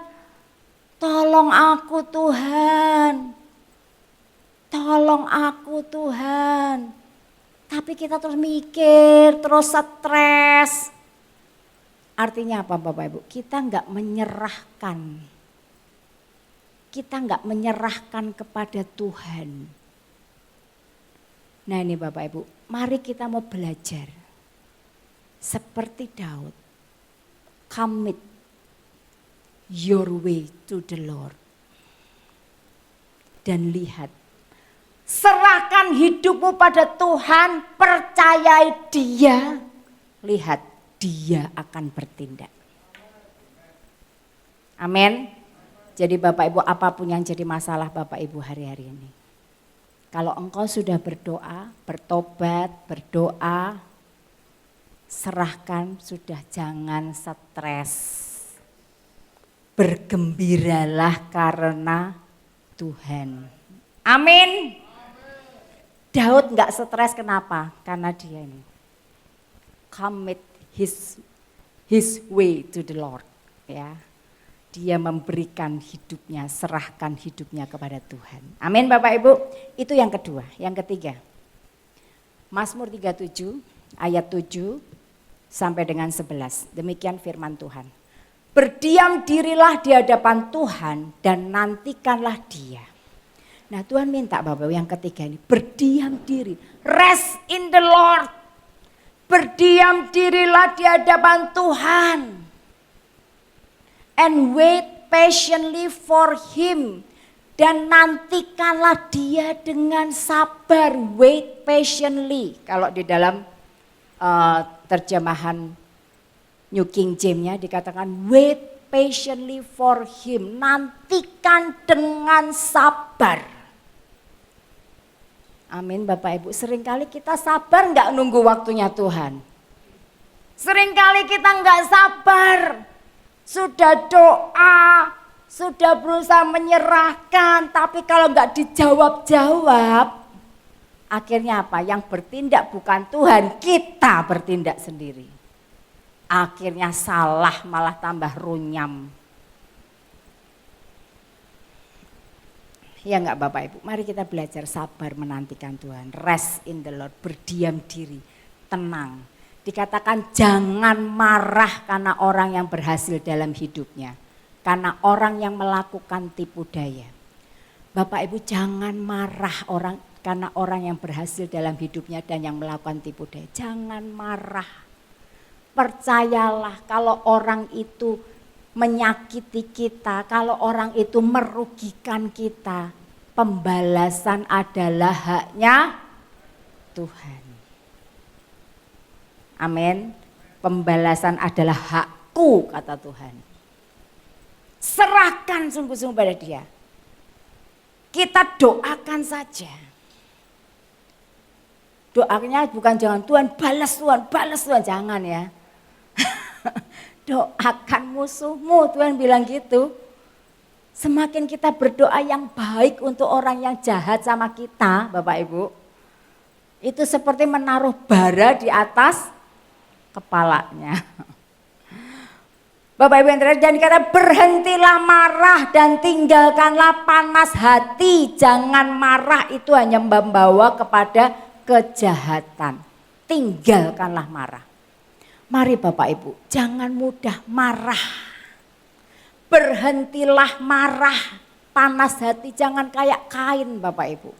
tolong aku Tuhan. Tolong aku Tuhan. Tapi kita terus mikir, terus stres. Artinya apa Bapak Ibu? Kita enggak menyerahkan. Kita enggak menyerahkan kepada Tuhan. Nah ini Bapak Ibu, mari kita mau belajar. Seperti Daud, commit your way to the Lord. Dan lihat, serahkan hidupmu pada Tuhan, percayai Dia. Lihat, Dia akan bertindak. Amin. Jadi Bapak Ibu apapun yang jadi masalah Bapak Ibu hari-hari ini. Kalau engkau sudah berdoa, bertobat, berdoa, serahkan, sudah jangan stres. Bergembiralah karena Tuhan. Amin. Daud enggak stres kenapa? Karena dia ini commit his way to the Lord, ya. dia memberikan hidupnya, serahkan hidupnya kepada Tuhan. Amin Bapak Ibu. Itu yang kedua. Yang ketiga, Mazmur 37 ayat 7 sampai dengan 11. Demikian firman Tuhan. Berdiam dirilah di hadapan Tuhan dan nantikanlah Dia. Nah Tuhan minta Bapak yang ketiga ini, berdiam diri. Rest in the Lord. Berdiam dirilah di hadapan Tuhan. And wait patiently for Him. Dan nantikanlah Dia dengan sabar. Wait patiently. Kalau di dalam terjemahan New King James-nya dikatakan wait patiently for Him. Nantikan dengan sabar. Amin Bapak Ibu. Seringkali kita sabar nggak nunggu waktunya Tuhan. Seringkali kita nggak sabar. Sudah doa, sudah berusaha menyerahkan, tapi kalau nggak dijawab-jawab, akhirnya apa? Yang bertindak bukan Tuhan, kita bertindak sendiri. Akhirnya salah, malah tambah runyam. Ya enggak Bapak Ibu, mari kita belajar sabar menantikan Tuhan. Rest in the Lord, berdiam diri, tenang. Dikatakan jangan marah karena orang yang berhasil dalam hidupnya. Karena orang yang melakukan tipu daya. Bapak Ibu jangan marah karena orang yang berhasil dalam hidupnya dan yang melakukan tipu daya. Jangan marah. Percayalah kalau orang itu menyakiti kita, kalau orang itu merugikan kita, pembalasan adalah haknya Tuhan. Amin. Pembalasan adalah hakku, kata Tuhan. Serahkan sungguh-sungguh pada Dia. Kita doakan saja. Doanya bukan jangan Tuhan balas Tuhan, jangan ya. Doakan musuhmu, Tuhan bilang gitu. Semakin kita berdoa yang baik untuk orang yang jahat sama kita, Bapak Ibu. Itu seperti menaruh bara di atas kepalanya. Bapak Ibu yang terakhir, dan dikata berhentilah marah dan tinggalkanlah panas hati. Jangan marah, itu hanya membawa kepada kejahatan. Tinggalkanlah marah. Mari Bapak Ibu, jangan mudah marah. Berhentilah marah, panas hati, jangan kayak Kain Bapak Ibu.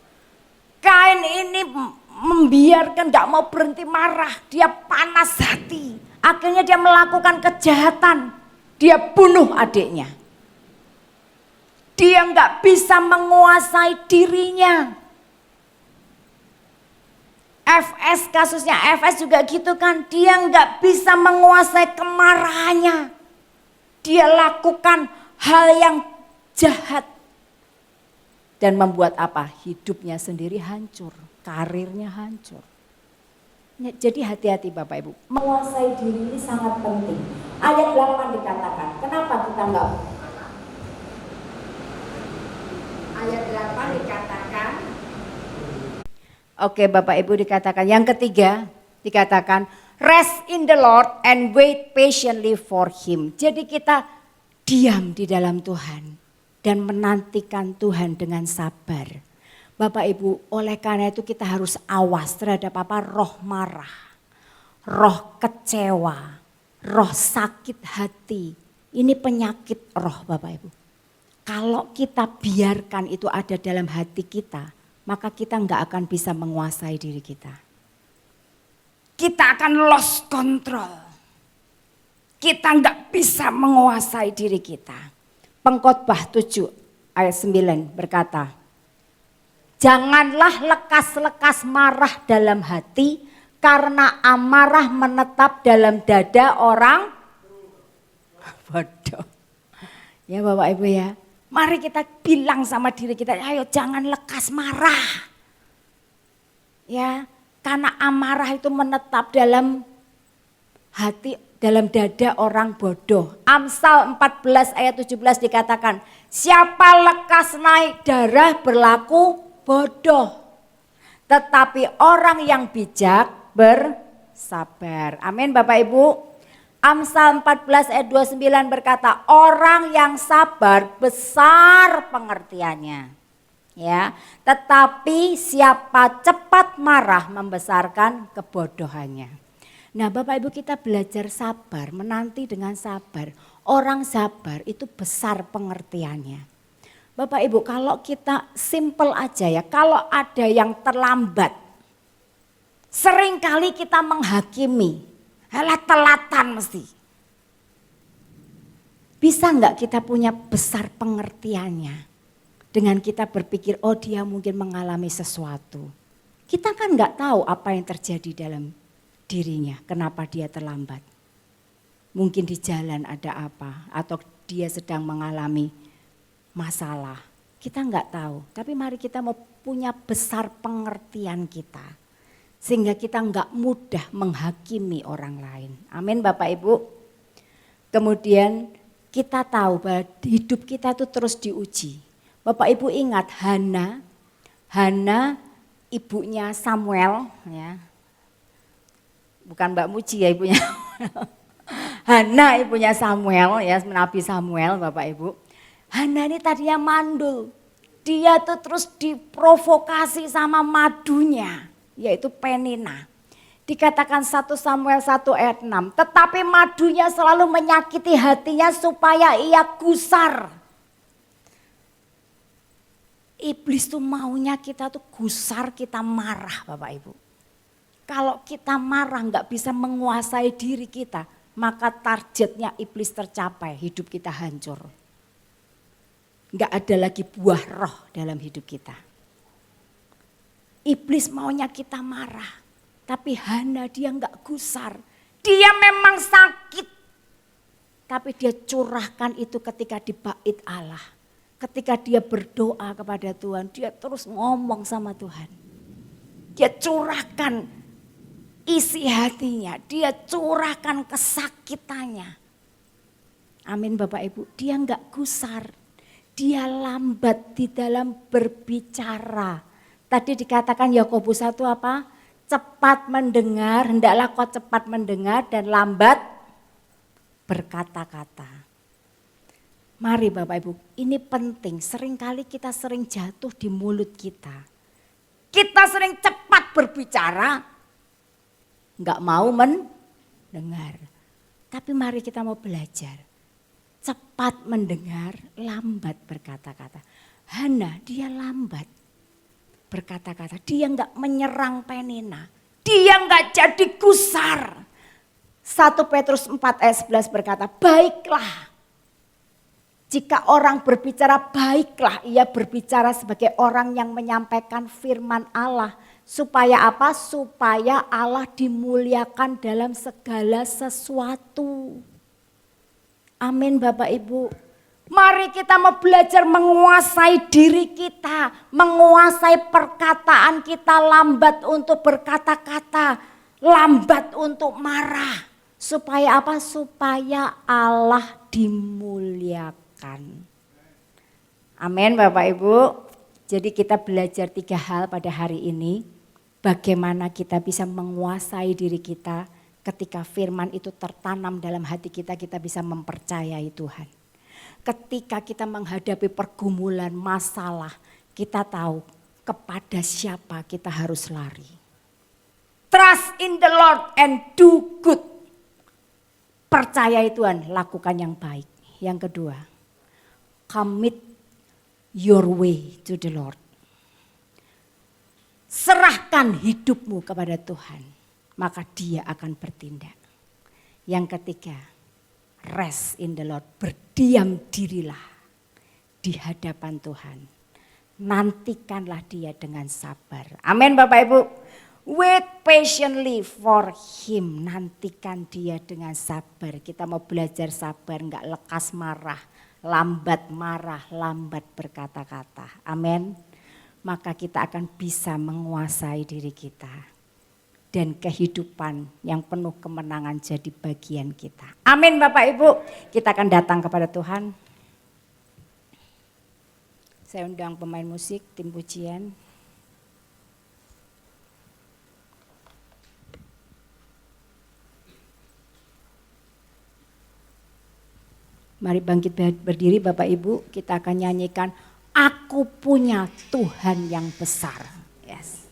Kain ini membiarkan gak mau berhenti marah, dia panas hati. Akhirnya dia melakukan kejahatan, dia bunuh adiknya. Dia gak bisa menguasai dirinya. FS kasusnya, FS juga gitu kan, dia gak bisa menguasai kemarahannya. Dia lakukan hal yang jahat. Dan membuat apa? Hidupnya sendiri hancur, karirnya hancur. Jadi hati-hati Bapak Ibu, menguasai diri ini sangat penting. Ayat 8 dikatakan, kenapa kita enggak? Ayat 8 dikatakan, oke Bapak Ibu dikatakan, yang ketiga dikatakan, rest in the Lord and wait patiently for Him. Jadi kita diam di dalam Tuhan dan menantikan Tuhan dengan sabar. Bapak Ibu, oleh karena itu kita harus awas terhadap apa? Roh marah, roh kecewa, roh sakit hati. Ini penyakit roh Bapak Ibu. Kalau kita biarkan itu ada dalam hati kita, maka kita enggak akan bisa menguasai diri kita. Kita akan lost control. Kita enggak bisa menguasai diri kita. Pengkhotbah 7 ayat 9 berkata, janganlah lekas-lekas marah dalam hati, karena amarah menetap dalam dada orang bodoh. Ya Bapak Ibu ya, mari kita bilang sama diri kita, ayo jangan lekas marah. Ya, karena amarah itu menetap dalam hati, dalam dada orang bodoh. Amsal 14 ayat 17 dikatakan, siapa lekas naik darah berlaku bodoh, tetapi orang yang bijak bersabar. Amin Bapak Ibu. Amsal 14 ayat 29 berkata, orang yang sabar besar pengertiannya. Ya, tetapi siapa cepat marah membesarkan kebodohannya. Nah, Bapak Ibu, kita belajar sabar, menanti dengan sabar. Orang sabar itu besar pengertiannya. Bapak Ibu, kalau kita simple aja ya, kalau ada yang terlambat, seringkali kita menghakimi. Alah, telatan mesti. Bisa enggak kita punya besar pengertiannya dengan kita berpikir, oh dia mungkin mengalami sesuatu. Kita kan enggak tahu apa yang terjadi dalam dirinya, kenapa dia terlambat. Mungkin di jalan ada apa, atau dia sedang mengalami masalah. Kita enggak tahu, tapi mari kita mau punya besar pengertian kita. Sehingga kita enggak mudah menghakimi orang lain. Amin Bapak Ibu. Kemudian kita tahu bahwa hidup kita itu terus diuji. Bapak Ibu ingat Hana ibunya Samuel, ya. Bukan Mbak Muji ya ibunya. Hana ibunya Samuel, ya, Nabi Samuel Bapak Ibu. Hana ini tadinya mandul. Dia tuh terus diprovokasi sama madunya, yaitu Penina. Dikatakan 1 Samuel 1 ayat 6. Tetapi madunya selalu menyakiti hatinya supaya ia gusar. Iblis tuh maunya kita tuh gusar, kita marah Bapak Ibu. Kalau kita marah nggak bisa menguasai diri kita, maka targetnya iblis tercapai, hidup kita hancur. Nggak ada lagi buah roh dalam hidup kita. Iblis maunya kita marah, tapi Hana dia nggak gusar. Dia memang sakit, tapi dia curahkan itu ketika di bait Allah. Ketika dia berdoa kepada Tuhan, dia terus ngomong sama Tuhan. Dia curahkan isi hatinya, dia curahkan kesakitannya. Amin Bapak Ibu, dia nggak gusar, dia lambat di dalam berbicara. Tadi dikatakan Yakobus 1 apa? Cepat mendengar, hendaklah kau cepat mendengar dan lambat berkata-kata. Mari Bapak Ibu, ini penting. Seringkali kita sering jatuh di mulut kita. Kita sering cepat berbicara, enggak mau mendengar. Tapi mari kita mau belajar. Cepat mendengar, lambat berkata-kata. Hana dia lambat berkata-kata. Dia enggak menyerang Penina. Dia enggak jadi gusar. 1 Petrus 4 ayat 11 berkata, baiklah. Jika orang berbicara baiklah, ia berbicara sebagai orang yang menyampaikan firman Allah. Supaya apa? Supaya Allah dimuliakan dalam segala sesuatu. Amin Bapak Ibu. Mari kita mau belajar menguasai diri kita. Menguasai perkataan kita, lambat untuk berkata-kata. Lambat untuk marah. Supaya apa? Supaya Allah dimuliakan. Amin Bapak Ibu. Jadi kita belajar 3 hal pada hari ini. Bagaimana kita bisa menguasai diri kita ketika firman itu tertanam dalam hati kita, kita bisa mempercayai Tuhan. Ketika kita menghadapi pergumulan, masalah, kita tahu kepada siapa kita harus lari. Trust in the Lord and do good. Percayai Tuhan, lakukan yang baik. Yang kedua, commit your way to the Lord. Serahkan hidupmu kepada Tuhan, maka Dia akan bertindak. Yang ketiga, rest in the Lord, berdiam dirilah di hadapan Tuhan. Nantikanlah Dia dengan sabar. Amin Bapak Ibu. Wait patiently for Him, nantikan Dia dengan sabar. Kita mau belajar sabar, enggak lekas marah, lambat marah, lambat berkata-kata. Amin. Maka kita akan bisa menguasai diri kita. Dan kehidupan yang penuh kemenangan jadi bagian kita. Amin Bapak Ibu. Kita akan datang kepada Tuhan. Saya undang pemain musik, tim pujian. Mari bangkit berdiri Bapak Ibu, kita akan nyanyikan Aku Punya Tuhan Yang Besar. Yes.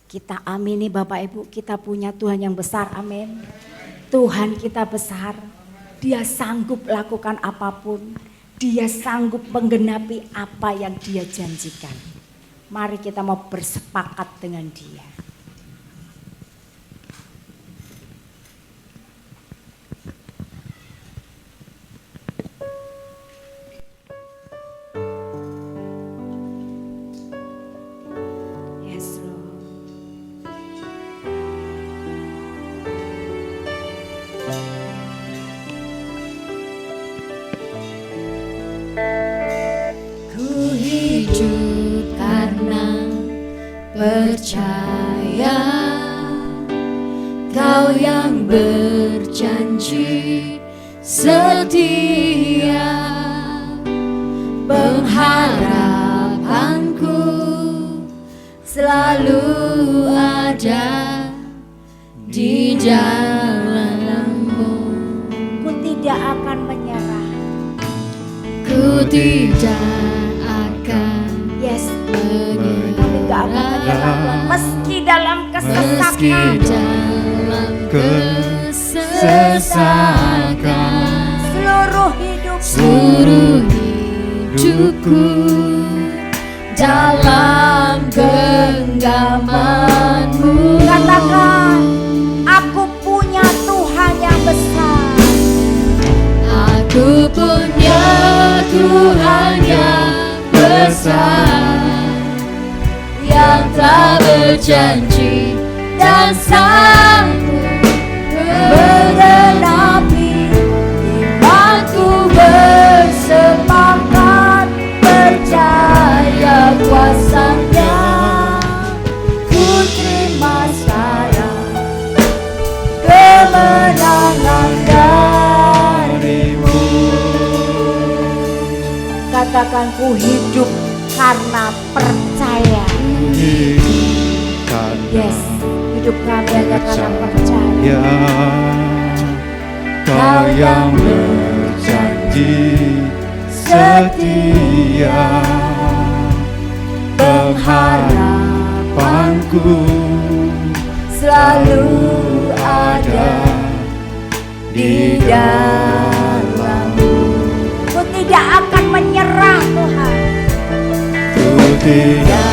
Kita amini Bapak Ibu, kita punya Tuhan yang besar, amin. Tuhan kita besar, Dia sanggup lakukan apapun, Dia sanggup menggenapi apa yang Dia janjikan. Mari kita mau bersepakat dengan Dia. Yes, Lord. Ku hidup karena percaya Kau yang berjanji setia, pengharapanku selalu ada di dalam-Mu. Ku tidak akan menyerah. Ku tidak akan Yes, menyerah. kami gak akan menyerah Tuhan. Meski dalam kesesakan, kesesakan, seluruh hidup seluruh hidupku dalam genggaman-Mu. katakan, aku punya Tuhan yang besar. Aku punya Tuhan yang besar, yang telah berjanji dan sanggup menggenapi imanku, bersepakat percaya kuasa-Nya. Ku terima sekarang kemenangan dari-Mu. Katakan, ku hidup karena percaya. Yes, hidup kami hanya karena percaya. Ya, Kau yang berjanji setia, pengharapanku Selalu ada di dalam-Mu. Ku tidak akan menyerah Tuhan. Ku tidak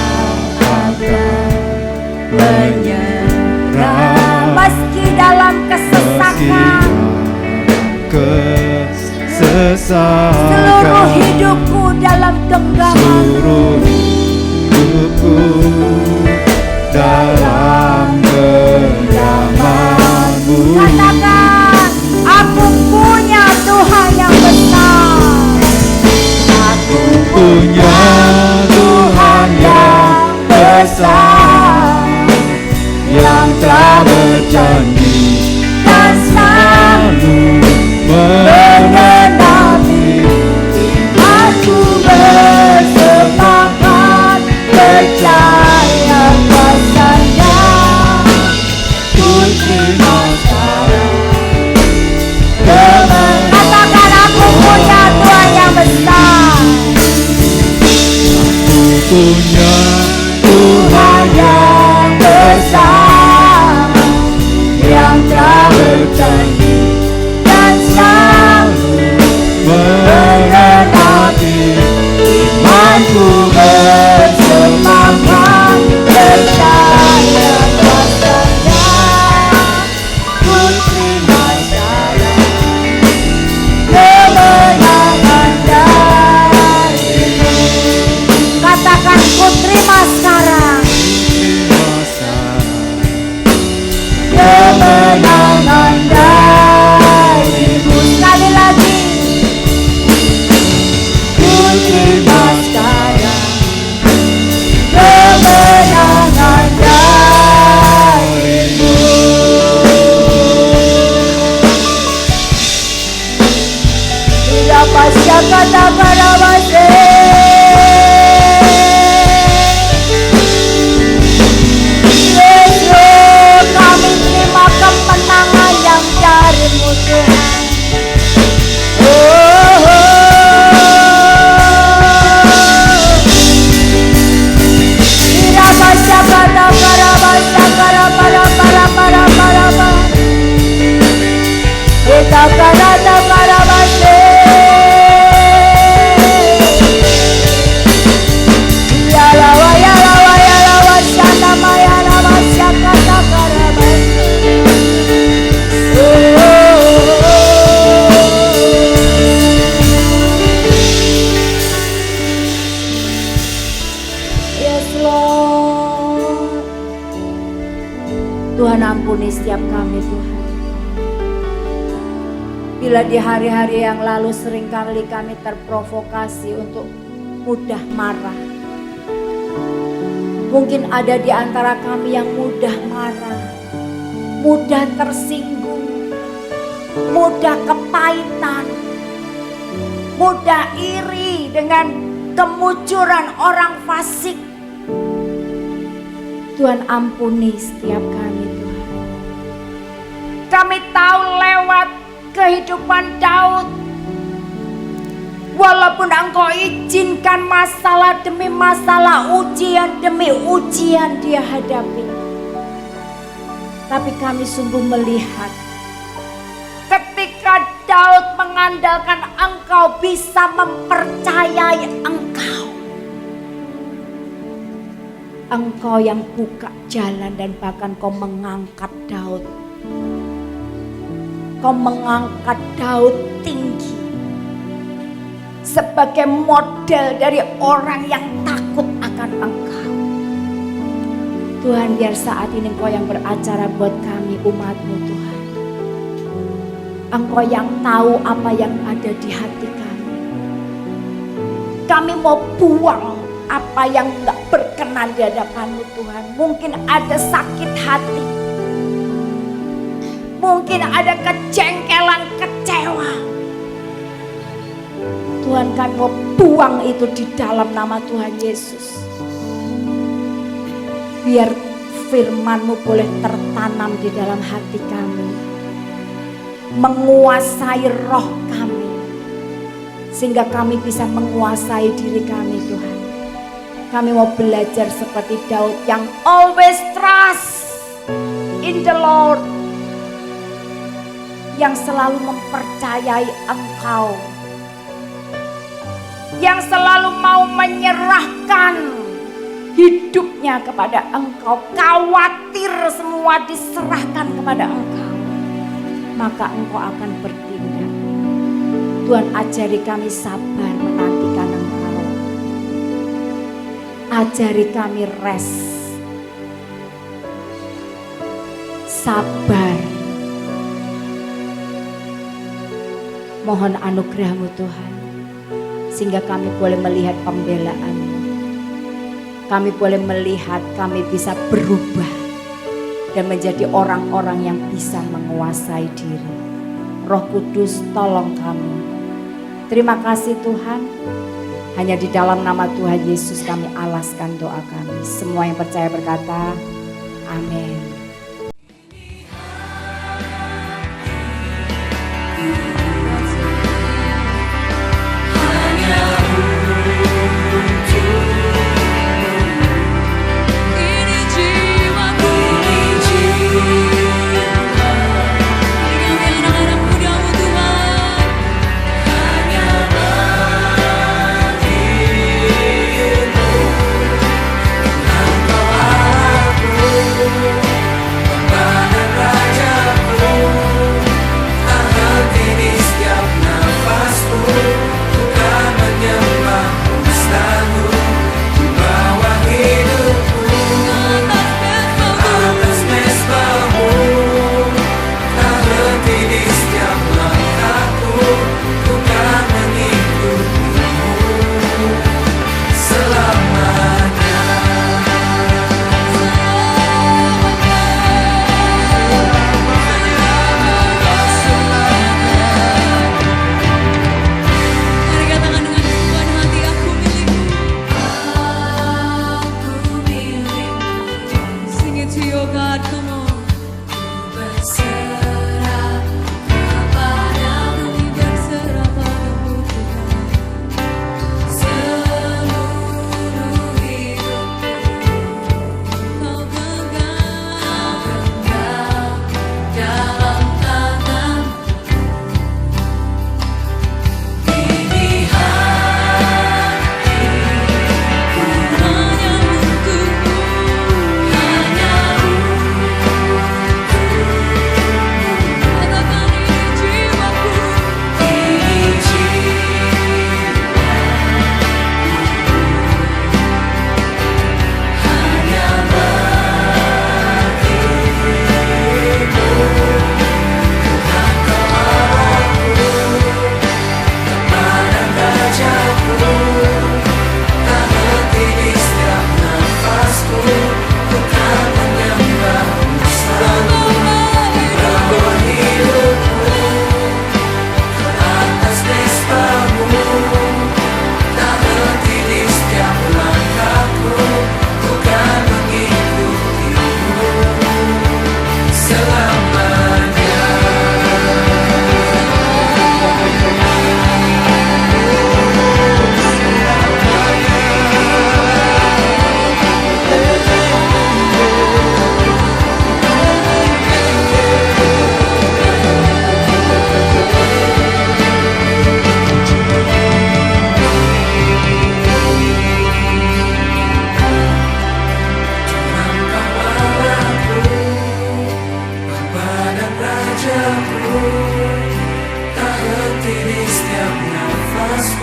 akan menyerah Meski dalam kesesakan, seluruh hidupku dalam genggaman. seluruh hidupku dalam genggaman-Mu. Katakan, aku punya Tuhan yang besar. Aku Punya Tuhan yang besar, yang telah berjanji dan selalu menggenapi aku bersepakat percaya kuasa-Nya. Ku terima sekarang kemenangan. Katakan, aku punya Tuhan yang besar. punya Tuhan yang besar, yang telah berjanji dan selalu menggenapi imanku, bersepakat percaya kuasa-Nya. Ku terima sekarang kemenangan dari-Mu. Katakan, ku terima sekarang kemenangan dari-Mu. Sekali lagi, ku terima sekarang kemenangan dari-Mu. Tidak pasti katakan apa kami terima kemenangan yang dari-Mu Tuhan. Oh, kata karabase. Ya lawa shana maya lawa syakata karabase. Yes Lord. Tuhan ampuni setiap kami Tuhan. Bila di hari-hari yang lalu seringkali kami terprovokasi untuk mudah marah. Mungkin ada di antara kami yang mudah marah, mudah tersinggung, mudah kepahitan, mudah iri dengan kemujuran orang fasik. Tuhan ampuni setiap kami Tuhan. Kami tahu lewat kehidupan Daud, walaupun Engkau izinkan masalah demi masalah, ujian demi ujian dia hadapi, tapi kami sungguh melihat ketika Daud mengandalkan Engkau, bisa mempercayai Engkau. Engkau yang buka jalan dan bahkan Kau mengangkat Daud. Kau mengangkat Daud tinggi sebagai model dari orang yang takut akan Engkau. Tuhan, biar saat ini Engkau yang beracara buat kami umat-Mu Tuhan. Engkau yang tahu apa yang ada di hati kami. Kami mau buang apa yang gak berkenan di hadapan-Mu Tuhan. Mungkin ada sakit hati, mungkin ada kejengkelan, kecewa. Tuhan, kami mau buang itu di dalam nama Tuhan Yesus. Biar firman-Mu boleh tertanam di dalam hati kami, menguasai roh kami, sehingga kami bisa menguasai diri kami Tuhan. Kami mau belajar seperti Daud yang always trust in the Lord, yang selalu mempercayai Engkau, yang selalu mau menyerahkan hidupnya kepada Engkau, khawatir semua diserahkan kepada Engkau, maka Engkau akan bertindak. Tuhan, ajari kami sabar menantikan Engkau, ajari kami rest, sabar. Mohon anugerah-Mu Tuhan, sehingga kami boleh melihat pembelaan-Mu. Kami boleh melihat kami bisa berubah dan menjadi orang-orang yang bisa menguasai diri. Roh Kudus, tolong kami. Terima kasih Tuhan. Hanya di dalam nama Tuhan Yesus kami alaskan doa kami. Semua yang percaya berkata, amin.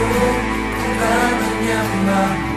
akan menyembah